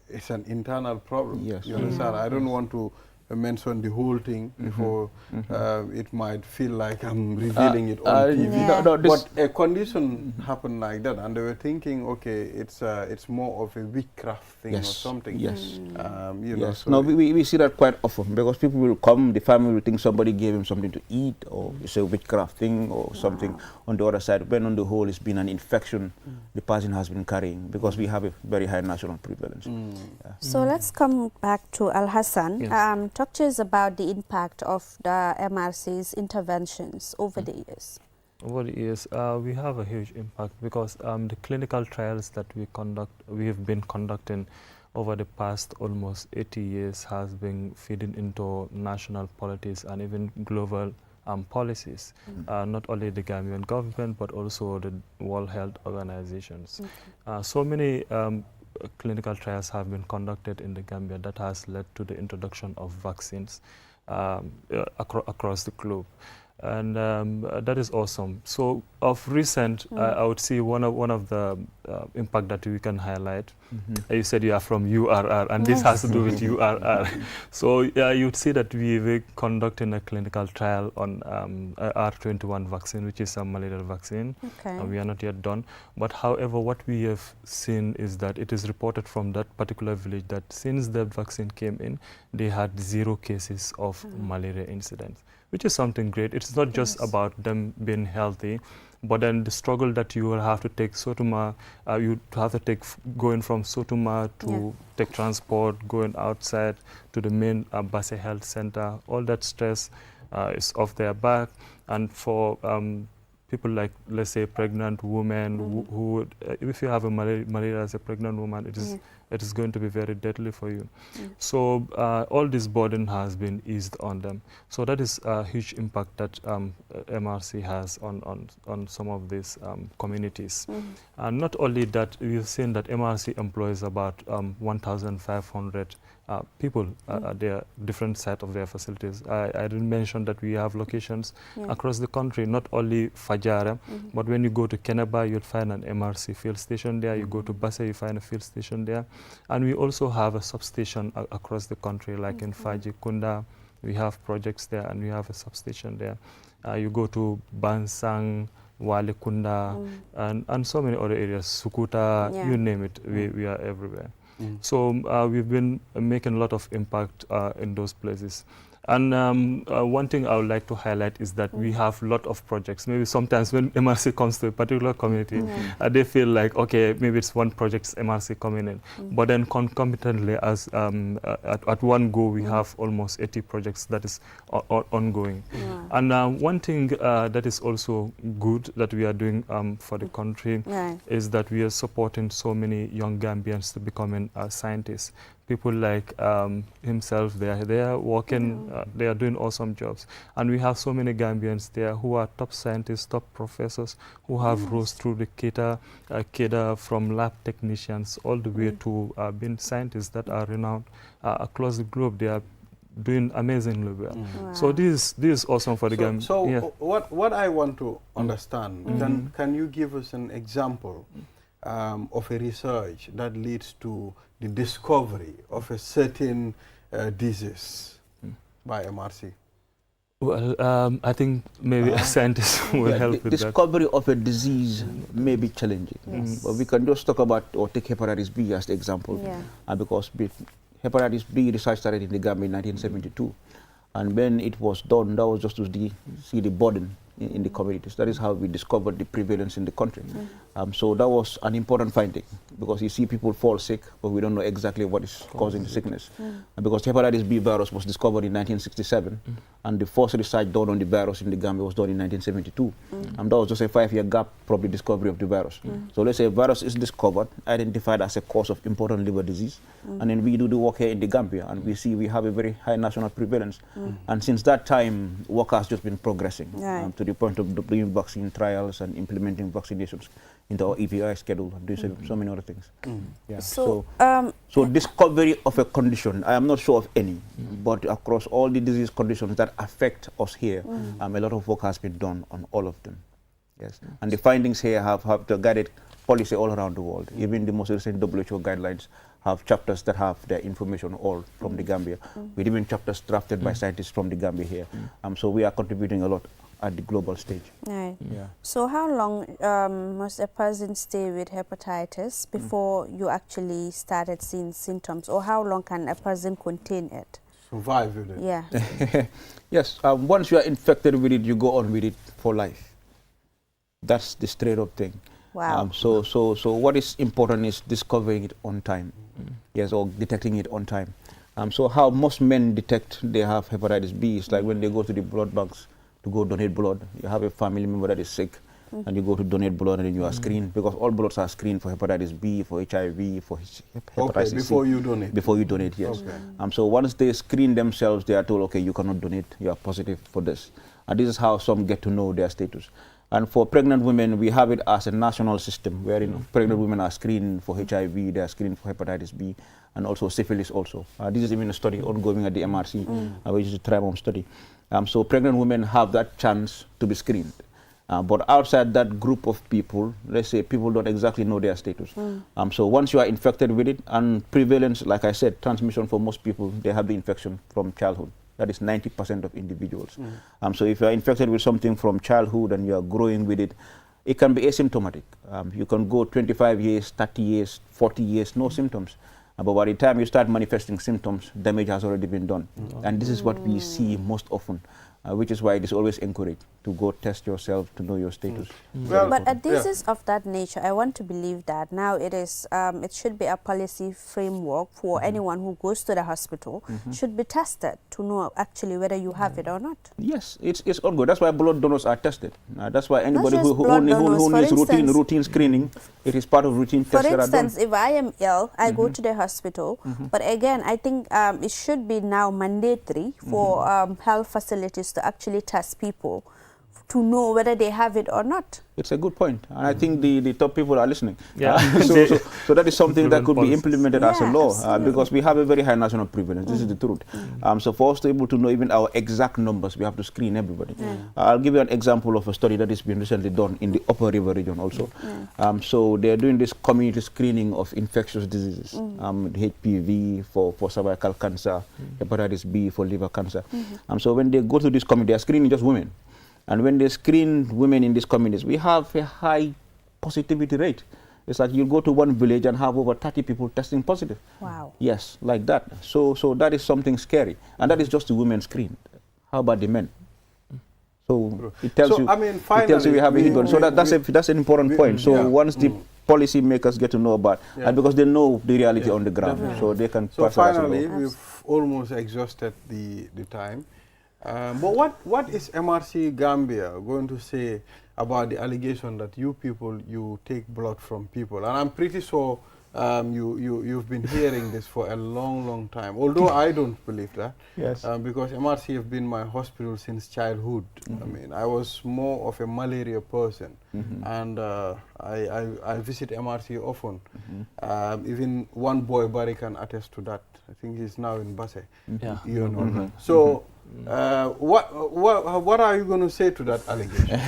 it's an internal problem. Yes. You understand? I don't want to mention the whole thing before it might feel like I'm revealing it on TV. But a condition happened like that, and they were thinking, okay, it's more of a witchcraft thing or something. Yes. You know, yes. so No, we see that quite often, because people will come, the family will think somebody gave him something to eat, or it's a witchcraft thing, or something. On the other side, when on the whole it's been an infection the person has been carrying, because we have a very high national prevalence. So let's come back to Al Hassan. Yes. Talk to us about the impact of the MRC's interventions over the years. Over the years, we have a huge impact, because the clinical trials that we have been conducting over the past almost 80 years has been feeding into national policies and even global policies, not only the Gambian government, but also the World Health Organizations. So many clinical trials have been conducted in the Gambia that has led to the introduction of vaccines across the globe. And that is awesome. So of recent, I would see one of the impact that we can highlight. You said you are from URR, and this has to do with URR. So you'd see that we're conducting a clinical trial on R21 vaccine, which is a malaria vaccine. We are not yet done. But however, what we have seen is that it is reported from that particular village that since the vaccine came in, they had 0 cases of malaria incidents, which is something great. It's not just about them being healthy, but then the struggle that you will have to take Sotoma, you have to take going from Sotoma to take transport, going outside to the main Basse Health Center, all that stress is off their back. And for people like, let's say, pregnant women, who if you have a malaria as a pregnant woman, it is going to be very deadly for you. So all this burden has been eased on them. So that is a huge impact that MRC has on some of these communities. And not only that, we've seen that MRC employs about 1,500 people at their different side of their facilities. I didn't mention that we have locations across the country, not only Fajara, but when you go to Kenaba, you'll find an MRC field station there. You go to Basse, you find a field station there. And we also have a substation across the country, like in Faji, Kunda. We have projects there, and we have a substation there. You go to Bansang, Wale Kunda, and so many other areas, Sukuta, you name it, we are everywhere. So we've been making a lot of impact in those places. And one thing I would like to highlight is that we have a lot of projects. Maybe sometimes when MRC comes to a particular community, they feel like, okay, maybe it's one project's MRC coming in. But then concomitantly, as at one go, we have almost 80 projects that is ongoing. And one thing that is also good that we are doing for the country is that we are supporting so many young Gambians to becoming scientists. People like himself, they are working, they are doing awesome jobs. And we have so many Gambians there who are top scientists, top professors, who have rose through the cadre from lab technicians all the way to being scientists that are renowned across the globe. They are doing amazingly well. So this is awesome for the Gambia. So what I want to understand, can you give us an example of a research that leads to the discovery of a certain disease by MRC? Well, I think maybe a scientist will help with that. Discovery of a disease may be challenging, but we can just talk about or take hepatitis B as the example, because hepatitis B research started in the Gambia in 1972, and when it was done, that was just to see the burden in the communities. That is how we discovered the prevalence in the country. So that was an important finding, because you see people fall sick, but we don't know exactly what is causing the sickness. And because hepatitis B virus was discovered in 1967, and the first research done on the virus in the Gambia was done in 1972. And that was just a 5-year gap from the discovery of the virus. So let's say a virus is discovered, identified as a cause of important liver disease, and then we do the work here in the Gambia, and we see we have a very high national prevalence. And since that time, work has just been progressing to the point of doing vaccine trials and implementing vaccinations into our EPI schedule and doing so many other things. So discovery of a condition, I am not sure of any, but across all the disease conditions that affect us here, a lot of work has been done on all of them. And the findings here have guided policy all around the world. Even the most recent WHO guidelines have chapters that have their information all from the Gambia, with even chapters drafted by scientists from the Gambia here. So we are contributing a lot at the global stage. So how long must a person stay with hepatitis before you actually started seeing symptoms, or how long can a person contain it? Survive with it. Yes, once you are infected with it, you go on with it for life. That's the straight up thing. Wow. So what is important is discovering it on time. Or detecting it on time. So how most men detect they have hepatitis B is like when they go to the blood banks to go donate blood. You have a family member that is sick, and you go to donate blood, and then you are screened, because all bloods are screened for hepatitis B, for HIV, for hepatitis C. Before you donate? Before you donate, yes. So once they screen themselves, they are told, okay, you cannot donate, you are positive for this. And this is how some get to know their status. And for pregnant women, we have it as a national system, wherein pregnant women are screened for HIV, they are screened for hepatitis B, and also syphilis also. This is even a study ongoing at the MRC, which is a TRIMOM study. So pregnant women have that chance to be screened. But outside that group of people, let's say people don't exactly know their status. So once you are infected with it, and prevalence, like I said, transmission for most people, they have the infection from childhood. That is 90% of individuals. So if you are infected with something from childhood and you are growing with it, it can be asymptomatic. You can go 25 years, 30 years, 40 years, no symptoms. But by the time you start manifesting symptoms, damage has already been done. And this is what we see most often, which is why it is always encouraged to go test yourself to know your status. But a disease of that nature, I want to believe that now it is, it should be a policy framework for anyone who goes to the hospital, should be tested to know actually whether you have it or not. Yes, it's all good. That's why blood donors are tested. That's why anybody who needs routine screening, it is part of routine tests that are done. For instance, if I am ill, I go to the hospital, but again, I think it should be now mandatory for health facilities to actually test people to know whether they have it or not? It's a good point, and I think the top people are listening. Yeah. So that is something that could be implemented as a law, because we have a very high national prevalence. This is the truth. So for us to be able to know even our exact numbers, we have to screen everybody. I'll give you an example of a study that has been recently done in the Upper River region also. So they are doing this community screening of infectious diseases, HPV for cervical cancer, hepatitis B for liver cancer. So when they go to this community, they are screening just women. And when they screen women in these communities, we have a high positivity rate. It's like you go to one village and have over 30 people testing positive. Wow. Yes, like that. So that is something scary. And that is just the women screened. How about the men? So it tells you, I mean, finally, it tells you we have a hit one. So that's an important point. So once the policy makers get to know about, and because they know the reality on the ground, so they can. So finally, we've almost exhausted the time. But what is MRC Gambia going to say about the allegation that you take blood from people? And I'm pretty sure you've been hearing this for a long time, although I don't believe that. Yes. Because MRC have been my hospital since childhood. I mean, I was more of a malaria person, and I visit MRC often. Even one boy, Barry, can attest to that. I think he's now in Basse. Yeah. You know. So what are you going to say to that allegation?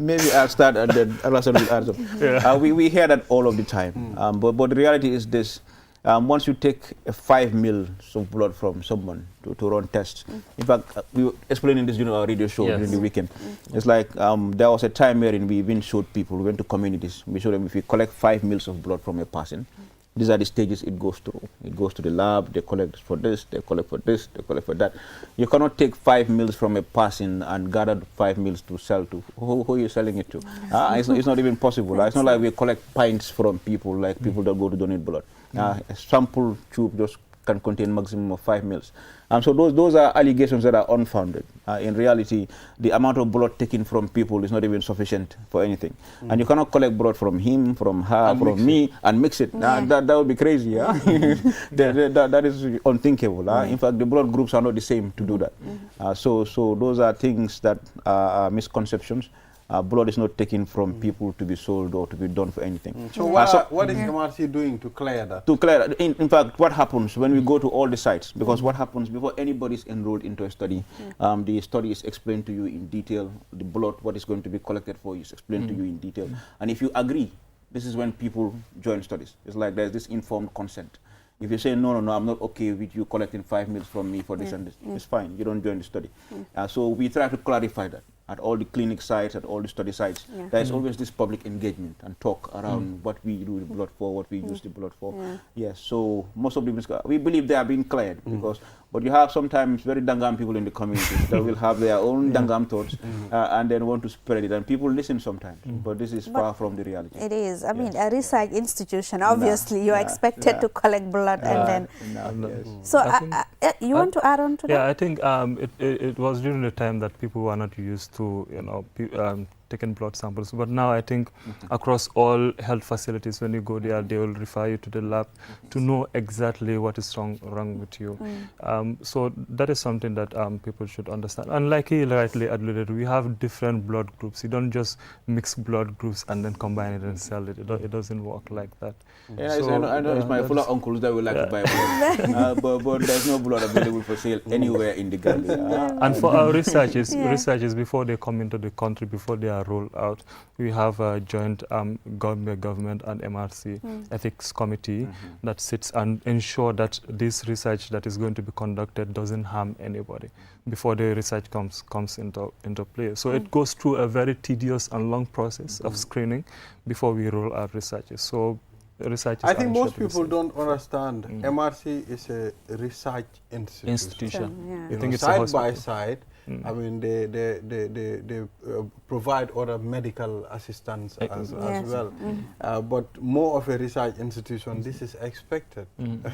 Maybe I'll start and then Alassane will answer. We hear that all of the time, but the reality is this. Once you take 5 mils of blood from someone to run tests, in fact, we were explaining this during our radio show during the weekend. It's like there was a time wherein we even showed people, we went to communities, we showed them if you collect 5 mils of blood from a person, these are the stages it goes through. It goes to the lab, they collect for this, they collect for this, they collect for that. You cannot take 5 mils from a person and gather 5 mils to sell to. Who are you selling it to? It's not even possible. It's not like we collect pints from people, like people that go to donate blood. A sample tube just can contain maximum of 5 mils. So those are allegations that are unfounded. In reality, the amount of blood taken from people is not even sufficient for anything. And you cannot collect blood from him, from her, and from me, and mix it. That would be crazy. That is unthinkable. In fact, the blood groups are not the same to do that. So those are things that are misconceptions. Blood is not taken from people to be sold or to be done for anything. So what is MRC doing to clear that? To clear that. In fact, what happens when we go to all the sites, because what happens before anybody is enrolled into a study, the study is explained to you in detail, the blood, what is going to be collected for is explained to you in detail. And if you agree, this is when people join studies. It's like there's this informed consent. If you say, no, I'm not okay with you collecting 5 mils from me for this and this, it's fine, you don't join the study. So we try to clarify that at all the clinic sites, at all the study sites. There is always this public engagement and talk around what we do the blood for, what we use the blood for. Yes, so most of the we believe they are being cleared, because, but you have sometimes very dangam people in the community that will have their own dangam thoughts and then want to spread it, and people listen sometimes, but this is far from the reality. It is. I mean, a research institution, obviously, you are expected to collect blood and then... So, you want to add on to that? Yeah, I think it was during the time that people were not used to, taking blood samples. But now I think across all health facilities, when you go there, they will refer you to the lab to know exactly what is wrong with you. So that is something that people should understand. And like he rightly alluded, we have different blood groups. You don't just mix blood groups and then combine it and sell it. It doesn't work like that. Yeah, so, I know it's my full uncles that would like to buy blood, but there's no blood available for sale anywhere in the Gambia. And for our researchers, before they come into the country, before they are rolled out, we have a joint government and MRC ethics committee that sits and ensure that this research that is going to be conducted doesn't harm anybody before the research comes into play. So it goes through a very tedious and long process of screening before we roll out researches. So I think most people don't understand MRC is a research institution. You think it's side by side. I mean, they provide other medical assistance as well. But more of a research institution, this is expected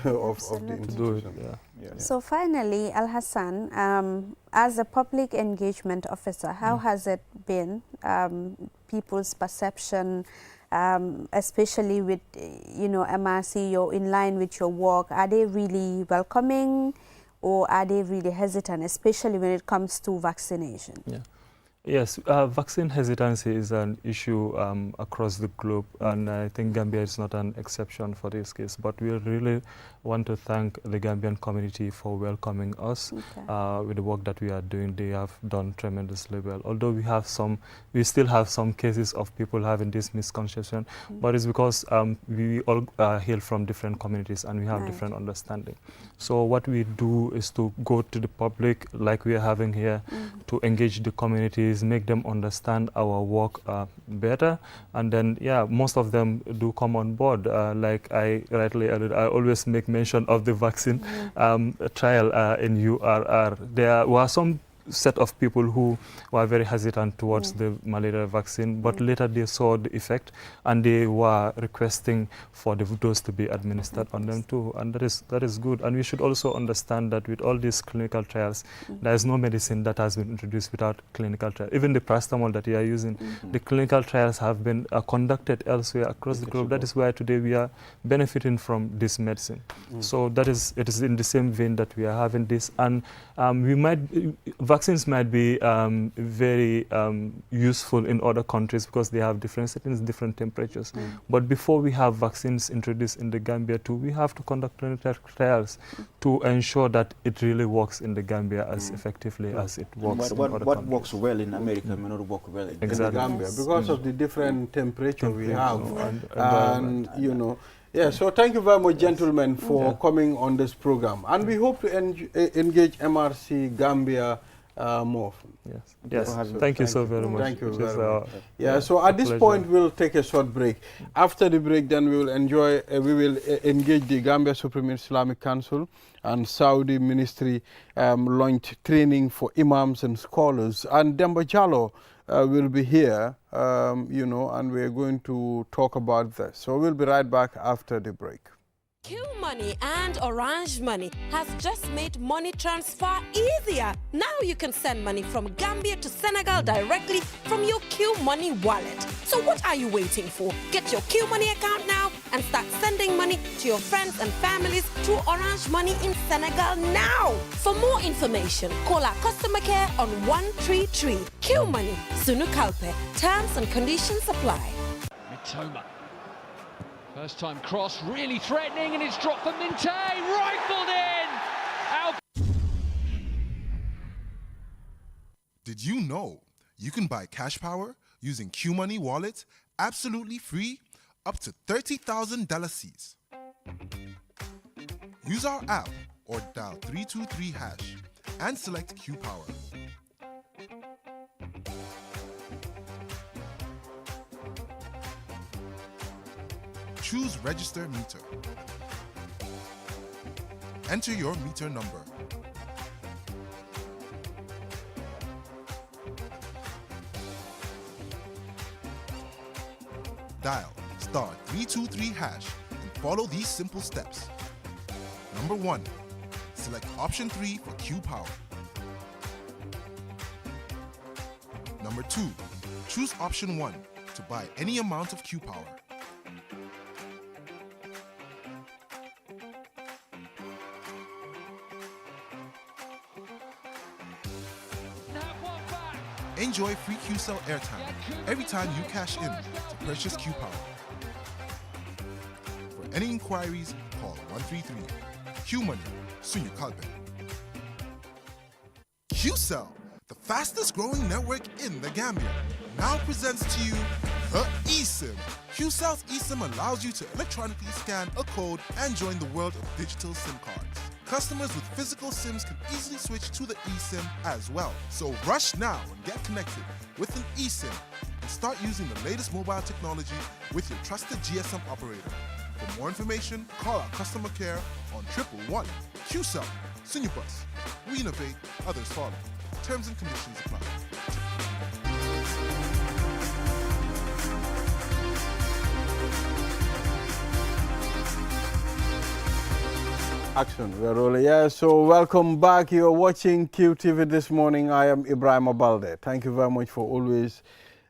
of the institution. So finally, Al-Hassan, as a public engagement officer, how has it been, people's perception, especially with, MRC, you're in line with your work? Are they really welcoming, or are they really hesitant, especially when it comes to vaccination? Yes, vaccine hesitancy is an issue across the globe, and I think Gambia is not an exception for this case. But we really want to thank the Gambian community for welcoming us with the work that we are doing. They have done tremendously well. Although we still have some cases of people having this misconception, but it's because we all hail from different communities and we have different understanding. So what we do is to go to the public, like we are having here, to engage the communities, make them understand our work better, and then most of them do come on board. Like I rightly added, I always make mention of the vaccine trial in URR. There were some set of people who were very hesitant towards the malaria vaccine, but later they saw the effect and they were requesting for the dose to be administered on them too, and that is good. And we should also understand that with all these clinical trials, there is no medicine that has been introduced without clinical trials. Even the paracetamol that we are using, the clinical trials have been conducted elsewhere across the globe. That is why today we are benefiting from this medicine. So it is in the same vein that we are having this, and vaccines might be very useful in other countries because they have different settings, different temperatures. But before we have vaccines introduced in the Gambia too, we have to conduct clinical trials to ensure that it really works in the Gambia as effectively as it works in other countries. What works well in America may not work well in the Gambia because of the different temperature we have. And you know, so thank you very much, gentlemen, for coming on this program. And we hope to engage MRC Gambia more. Yes. Thank you so very much. Thank you very much. So at this point, we'll take a short break. After the break, then we will engage the Gambia Supreme Islamic Council and Saudi Ministry launched training for imams and scholars. And Demba Jallo will be here, and we're going to talk about this. So we'll be right back after the break. Q Money and Orange Money has just made money transfer easier. Now you can send money from Gambia to Senegal directly from your Q Money wallet. So what are you waiting for? Get your Q Money account now and start sending money to your friends and families through Orange Money in Senegal now. For more information, call our customer care on 133. Q Money, Sunu Kalpe. Terms and conditions apply. Mitoma. First time cross, really threatening, and it's dropped for Minte, rifled in! Did you know you can buy cash power using Q Money Wallet absolutely free up to 30,000 C's? Use our app or dial 323# and select Q Power. Choose Register Meter. Enter your meter number. Dial *323# and follow these simple steps. Number 1, select option 3 for Q Power. Number 2, choose option 1 to buy any amount of Q Power. Enjoy free QCell airtime every time you cash in to purchase Q Power. For any inquiries, call 133. Q Money, Sunyu Kalbe. QCell, the fastest growing network in the Gambia, now presents to you the eSIM. QCell's eSIM allows you to electronically scan a code and join the world of digital SIM cards. Customers with physical SIMs can easily switch to the eSIM as well. So rush now and get connected with an eSIM and start using the latest mobile technology with your trusted GSM operator. For more information, call our customer care on 111. QCell, Sinubus. We innovate, others follow. Terms and conditions apply. Action, we're rolling. So welcome back. You're watching QTV this morning. I am Ibrahim Abalde. Thank you very much for always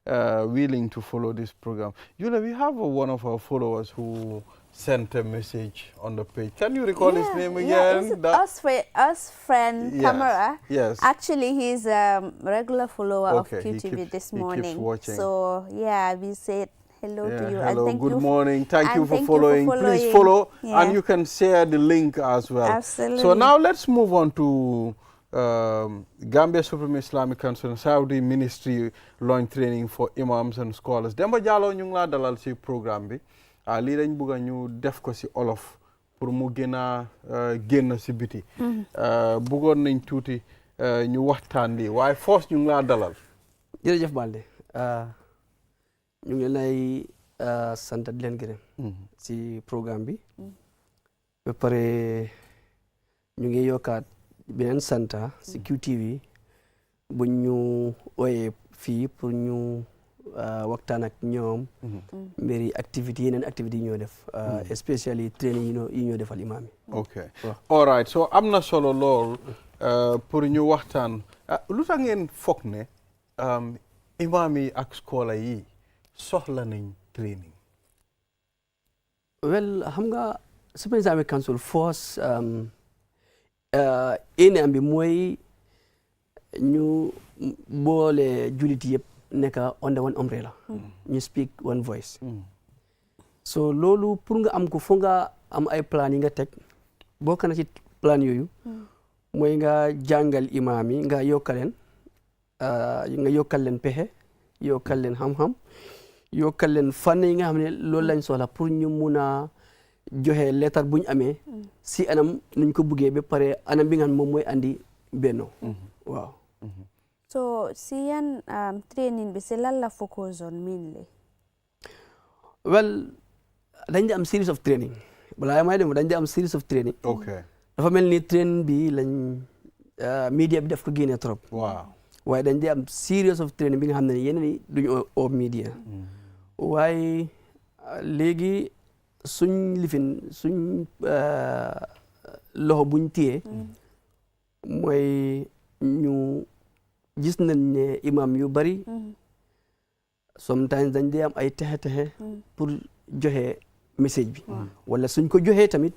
willing to follow this program. Julia, we have one of our followers who sent a message on the page. Can you recall his name again? Us friend Camera. Yes. Actually, he's a regular follower of QTV this morning. He keeps watching. So yeah, we said hello to you. Hello, and thank good you morning. Thank you for thank following. You for Please follow, Yeah. and you can share the link as well. Absolutely. So now let's move on to Gambia Supreme Islamic Council and Saudi Ministry launch training for imams and scholars. Demba Jallow ñu ngi la dalal ci programme bi. Lii dañ bëgg ñu def ko ci olof pour mu gëna génn ci biti. Bëggoon nañ tuuti ñu waxtaan li waaye force ñu ngi la dalal. Jërëjëf Balde. Ñu ngi lay sant di leen gërëm ci programme bi. Ba pare ñu ngi yokkaat beneen santa ci QTV bu ñu ooyee fii pour ñu waxtaan ak ñoom mbiri activité yeneen activité yi ñoo def especially training yi ñoo defal imaam yi. Ok all right so am na solo lool pour ñu waxtaan lu tax ngeen foog ne imaam yi ak scolaire yi soxla nañ training. Well xam nga Supreme Islamic Council force ene am bi mooy ñu boole jullit yëpp nekk under one umbrella ñu speak one voice so loolu pour nga am ko fo nga am ay plan yi nga teg bokk na ci plan yooyu mooy nga jàngal imaam yi nga yokkal leen pexe yokkal leen xam-xam yokkal leen fànn yi nga xam ne loolu lañ soxla pour ñu mun a joxe leetar bu ñu amee si anam nuñ ko buggee ba pare anam bi nga xam moom mooy andi benno waaw. So si yan training bi si lan la focus on mainly? Well dañ di am series of training balaa may dem dañ di am series of training. Okay. dafa mel ni training bi lañ media bi daf ko génne trop. waaw waaye dañ di am series of training bi nga xam ne yeneen yi duñu oo media. waaye léegi suñ lifin suñ loxo buñ téye mooy ñu gis nañ ne imam yu bari sometimes dañ dee am ay texe-texe pour joxe message bi wala suñ ko joxee tamit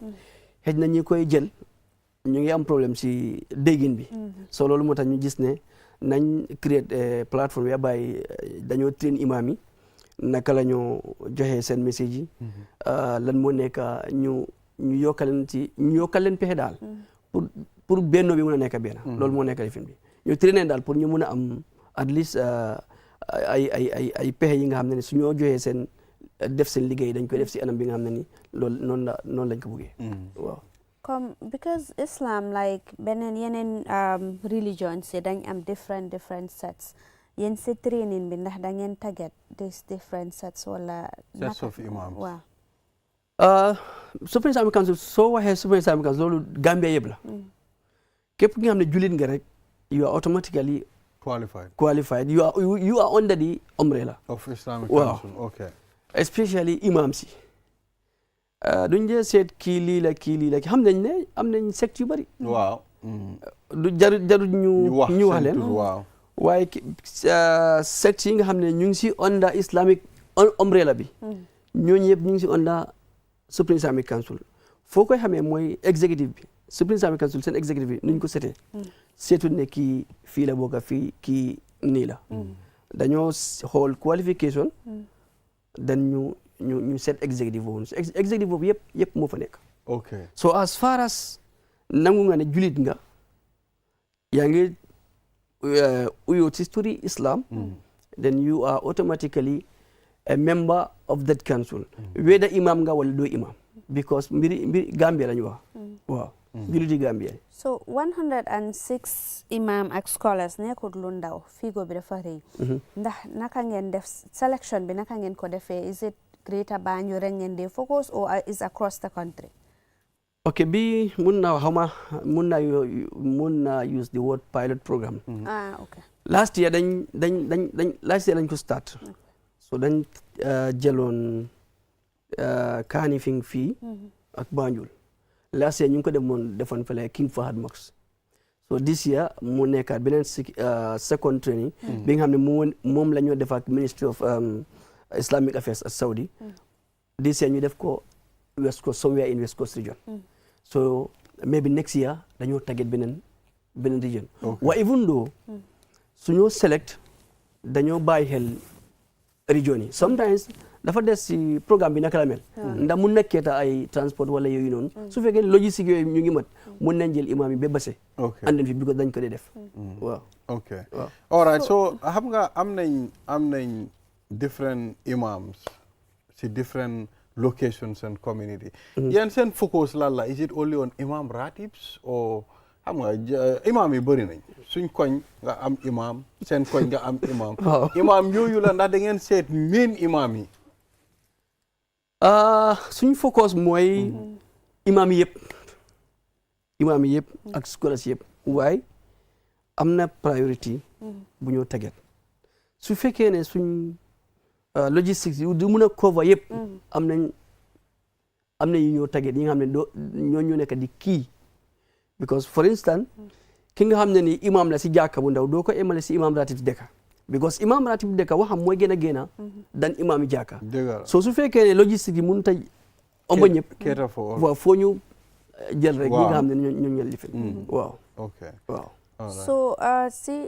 xëj na ñi koy jël ñu ngi am problème si déggin bi so loolu moo tax ñu gis ne nañ créer plateforme ya bàyyi dañoo train imam yi naka la ñoo joxe seen message yi lan moo nekk ñu yokkal leen pexe daal pour benno bi mun a nekk benn loolu moo nekk lifin bi ñu traîner daal pour ñu mun a am at least ay pexe yi nga xam ne ni su ñoo joxee seen def seen liggéey dañ koy def si anam bi nga xam ne ni loolu noonu lañ ko buggee waaw. Comme because Islam like beneen yeneen religion si dañ am different sets yéen si training bi ndax da ngeen target these different sets wala. sets of imams waaw. Supreme Islamic Council soo waxee Supreme Islamic Council loolu Gambia yëpp la. képp nga xam ne jullit nga rek you are automatically qualified you are under the umbrella of Islamic Council. Okay. Especially imam si duñ dee seet kii lii la xam nañ ne am nañ secte yu bari. waaw. du jarut ñu wax leen waaw. waaye secte yi nga xam ne ñu ngi si under Islamic umbrella bi ñooñu yëpp ñu ngi si under Supreme Islamic Council foo koy xamee mooy executive bi Supreme Islamic Council seen executive bi nuñ ko setee seetul ne kii fii la bokk fii kii nii la dañoo xool qualification dañ ñu set executive boobu executive boobu yëpp moo fa nekk. ok so as far as nangu nga ne julit nga yaa ngi uyoo ci turi Islam then you are automatically a member of that council whether imam nga wala doo imam because mbiri Gambia lañu wax waaw juliti Gambia. So 106 imam ak scholars nekkut lu ndaw figo bi dafa rëy ndax naka ngeen def selection bi naka ngeen ko defee is it Greater Banjul rek ngeen dee focus or is across the country? ok bi mun naa use the word pilot program. Okay. last year dañ ko start so dañ jëloon Kanifing fii ak Banjul last year ñu ngi ko defoon fële King Fahad Mosque so this year mu nekkaat beneen second training bi nga xam ne moom la ñoo def ak Ministry of Islamic Affairs ak Saudi this year ñu def ko West Coast, somewhere in West Coast region. So maybe next year dañoo target beneen region. Wa even though suñoo select dañoo bàyyi xel region yi sometimes dafa des si programme bi naka la mel. ndax mun na keeta ay transport wala yooyu noonu. su fekkee logistique yooyu ñu ngi mat mun nañ jël imam yi ba base. andeen fi because dañ ko dee def. waaw. ok all right so xam nga am nañ different imams si different locations and community. yéen seen focus lan la is it only on imam ratibs or xam nga imam yi bëri nañ suñ koñ nga am imam seen koñ nga am imam. imam yooyu la ndax da ngeen seet main imam yi. suñ focus mooy imam yëpp ak scholars yëpp waaye am na priority bu ñoo teget su fekkee ne suñ logistics yi du mun a cover yëpp am na yu ñoo teget yi nga xam ne ñoo nekk di kii because for instance ki nga xam ne ni imam la si jàkka bu ndaw doo ko emale si imam ratib dëkka because imam ratib dëkka waxam mooy gën a génn dan imam yi jàkka so su fekkee ne logistique yi mun ta ëmb ñëpp waaw foo ñu jël rek ñi nga xam ne ñoo ñël lifin waaw waaw so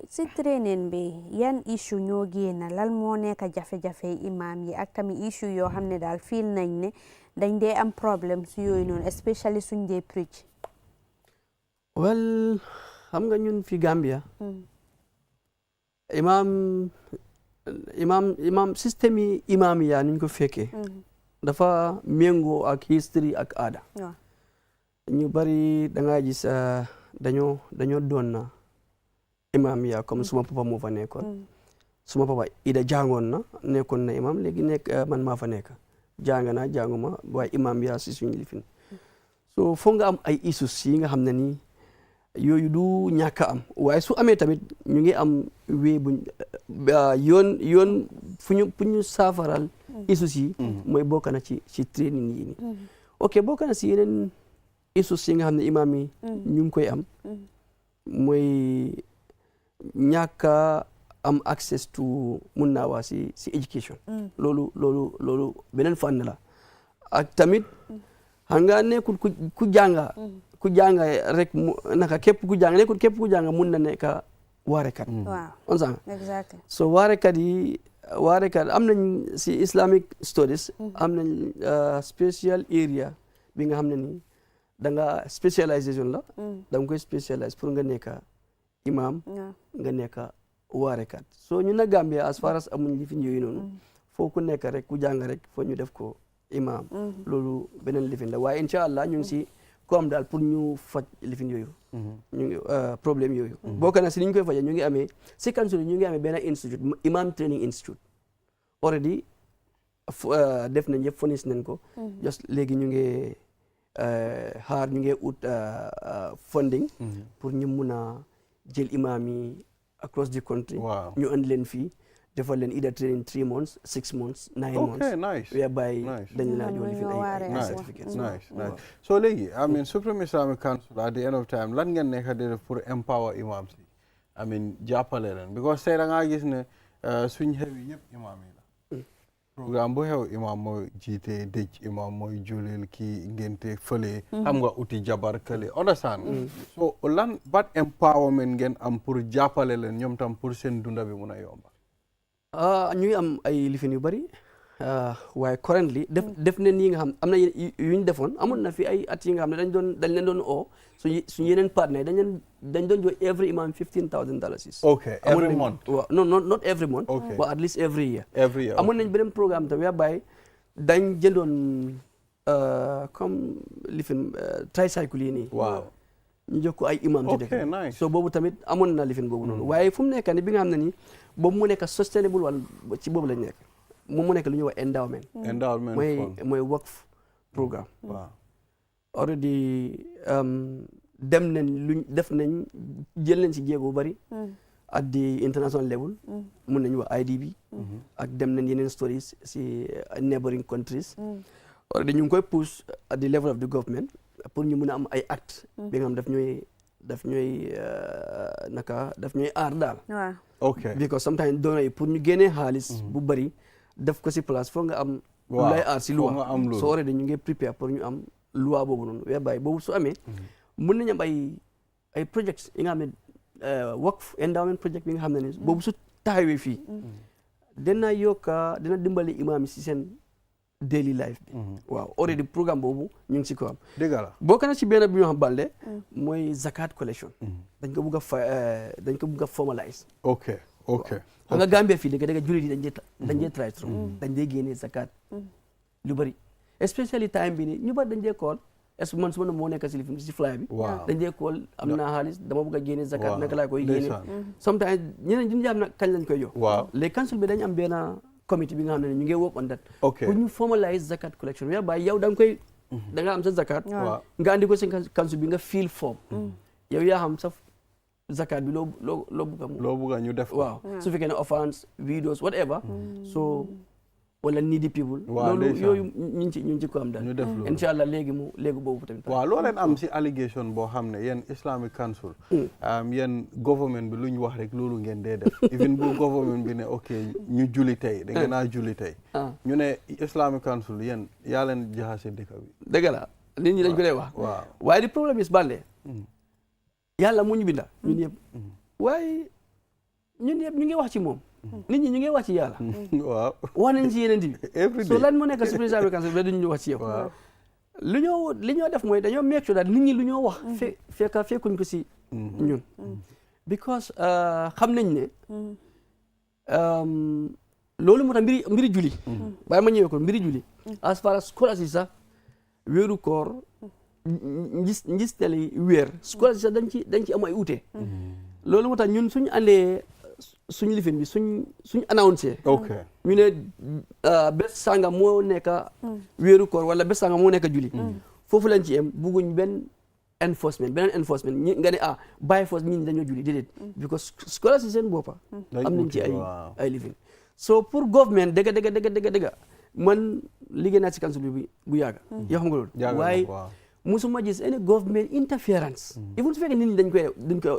si training bi yan issue ñoo génn lan moo nekk jafe-jafe imam yi ak tamit issue yoo xam ne daal feel nañ ne dañ dee am problème su yooyu noonu especially suñ dee preach. well xam nga ñun fi Gambia imam système yi imam yaa nuñ ko fekkee dafa méngoo ak history ak aada ñu bari da ngaa gis dañoo doon na imam yaa comme suma papa moo fa nekkoon suma papa ida jàngoon na nekkoon na imam léegi man maa fa nekk jànguma waaye imam yaa si suñu lifin so foog nga am ay issues yi nga xam ne nii yooyu du ñàkk am waaye su amee tamit ñu ngi am wéy bu yoon fu ñu saafaral issues yi mooy bokk na ci training yi ni ok bokk na si yeneen issues yi nga xam ne imam yi ñu ngi koy am mooy ñàkk am access to mun naa waa si education loolu beneen fànn la ak tamit xam nga nekkul ku jànga rek naka képp ku jànga mun na nekk waarekat on sang so waarekat am nañ si Islamic studies am nañ special area bi nga xam ne ni da nga spécialisation la da nga koy spécialise pour nga nekk imam nga nekk waarekat so ñu na Gambia as far as amuñ li fi yooyu noonu foo ku nekk rek ku jàng rek foo ñu def ko imam loolu beneen lifin la waaye incha allah ñu ngi si ko am daal pour ñu faj lifin yooyu ñu ngi problème yooyu bokk na si ni ñu koy fajee ñu ngi amee si Kansouli ñu ngi amee benn institute imam training institute already def nañ yëpp fonis nañ ko just léegi ñu ngi xaar ñu ngi ut funding pour ñu mun a jël imam yi across the country ñu andi leen fii defal leen either training 3 months 6 months 9 months whereby dañu laa jox fi ay certificates nice so léegi I mean Supreme Islamic Council at the end of time lan ngeen nekk di def pour empower imams yi I mean jàppale leen because tey da ngaa gis ne suñ xew yi yëpp imam yi la programme bu xew imam mooy jiite dëj imam mooy julil kii ngente fële xam nga uti jabar kële understand so lan bat empowerment ngeen am pour jàppale leen ñoom tam pour seen dunda bi mun a yomba ñuy am ay lifin yu bari waaye currently def ne nii nga xam am na yu ñu defoon amoon na fi ay at yi nga xam ne dañ leen doon oo suñu yeneen partenaire dañ doon jox every imam $15,000 okay every month no not every month but at least every year amoon nañ beneen programme tam whereby dañ jëndoon comme lifin tricycle yi nii waaw ñu jox ko ay imam ci dëkk so boobu tamit amoon na lifin boobu noonu waaye fu mu nekk ni bi nga xam ne nii boobu mu nekk sustainable wala ci boobu lañ nekk moom mu nekk lu ñuy wax endowment mooy waqf programme already dem nañ luñ def nañ jël nañ si jéego bu bari at the international level mun nañu wax IDB ak dem nañ yeneen stories si neighboring countries already ñu ngi koy push at the level of the government pour ñu mun a am ay acte bi nga xam daf ñuy aar daal because sometimes doona yi pour ñu génnee xaalis bu bari def ko si place foog nga am lu lay aar si loi so already ñu ngi prepare pour ñu am loi boobu noonu whereby boobu su amee mën nañu am ay projects yi nga xam ne waqf endowment project bi nga xam ne ni boobu su taxawee fii dina dimbali imam yi si seen daily life bi waaw already programme boobu ñu ngi si ko am dëgg la bokk na ci benn bi ñu xam Balde mooy zakat collection dañ ko bugg a formalize ok xam nga Gambia fii dëgg jullit yi dañ dee try trop dañ dee génnee zakat lu bëri especially time bi ni ñu bari dañ dee kool est-ce que man su ma moo nekk si fly bi dañ dee kool am naa xaalis dama bëgg a génne zakat naka laa koy génne sometimes ñeneen duñu jàpp nag kañ lañ koy jox les council bi dañ am benn committee bi nga xam ne ñu ngi work on that pour ñu formalize zakat collection whereby yow da nga am sa zakat nga andi ko si council bi nga fill form yow yaa xam sa zakat bi loo bëgg a ñu def waaw su fekkee ne offense videos whatever so wala needy people loolu yooyu ñu ngi ci ko am daal incha allah léegi boobu tamit waaw loo leen am si allégation boo xam ne yéen Islamic Council yéen government bi lu ñu wax rek loolu ngeen dee def even bu government bi ne ok ñu julli tey da ngeen a julli tey ñu ne Islamic Council yéen yaa leen jaxase dëkk bi dëgg la nit ñi dañ ko dee wax waaw waaye di problème is Balde yàlla mu ñu binda ñun yëpp waaye ñun yëpp ñu ngi wax ci moom nit ñi ñu ngi wax ci yàlla waaw wax nañ ci yeneen bi so lan moo nekk si président bi council bi duñu wax ci yow li ñoo def mooy dañoo make sure daal nit ñi lu ñoo wax fekkuñ ko si ñun because xam nañ ne loolu moo tax mbiri julli bàyyi ma ñëwee ko mbiri julli as far as scholars yi sax weeru koor ngis teli weer scholars yi sax dañ ci am ay uute loolu moo tax ñun suñu andee suñu lifin bi suñ annoncé ñu ne bés sàngam moo nekk weeru koor wala bés sàngam moo nekk julli foofu lañ ci am bugguñ beneen enforcement ñi nga ne bàyyi force ñi dañoo julli déedéet because scholars yi seen boppa am nañ ci ay lifin so pour government dëgg man liggéey naa ci council bi bu yàgga yoo xam nga loolu waaye musuma gis any government interference even su fekkee nit ñi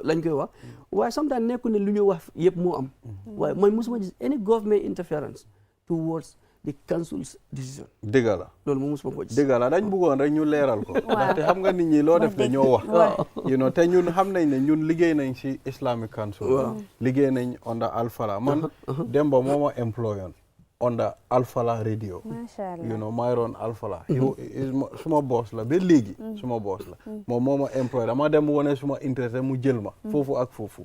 lañ koy wax waaye sometimes nekku ne lu ñu wax yëpp moo am waaye man musuma gis any government interference towards the council's decision dëgg la loolu moom musuma ko gis dëgg la dañ bëggoon rek ñu leeral ko ndaxte xam nga nit ñi loo def dañoo wax te ñun xam nañ ne ñun liggéey nañ ci Islamic Council liggéey nañ under Alfala man Demba moo ma employoon under Alfala radio maa roon Alfala suma boss la ba léegi suma boss la moom moo ma employé dama dem wone suma intérêt mu jël ma foofu ak foofu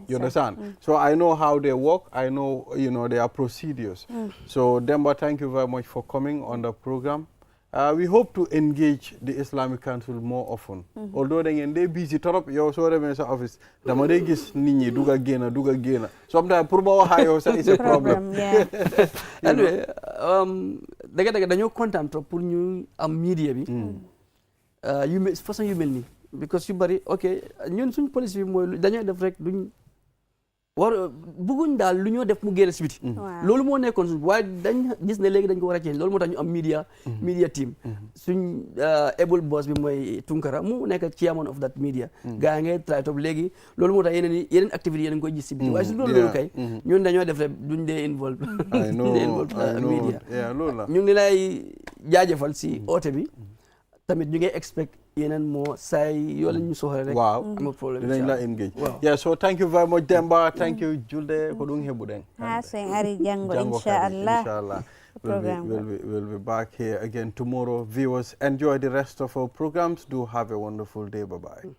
you understand so I know how they work I know their procedures so Demba thank you very much for coming on the program we hope to engage the Islamic Council more often although da ngeen dee busy trop yow soo demee sa office dama dee gis nit ñi dugg a génn sometimes pour ma waxaa yow sax c'est problème anyway dëgg dañoo kontaan trop pour ñu am media bi façon yu mel nii because yu bari ok ñun suñ police bi mooy dañoo def rek bëgguñ daal lu ñoo def mu génn si biti loolu moo nekkoon suñ waaye dañ gis ne léegi dañ ko war a change loolu moo tax ñu am media team suñ able boss bi mooy Tunkara mu nekk chairman of that media gaa yi ngay try top léegi loolu moo tax yeneen activités yeneen koy gis si biti waaye su loolu kay ñun dañoo def rek duñ dee involve media ñu ngi lay jaajëfal si oote bi tamit ñu ngi expect yeneen moo saay yoo leen ñu soxla rek amul problème dinañ la engage so thank you very much Demba thank you Julde ko ɗum heɓuɗen sen ari janngo inchallah we'll be back here again tomorrow. Viewers, enjoy the rest of our programs. Do have a wonderful day. Bye-bye.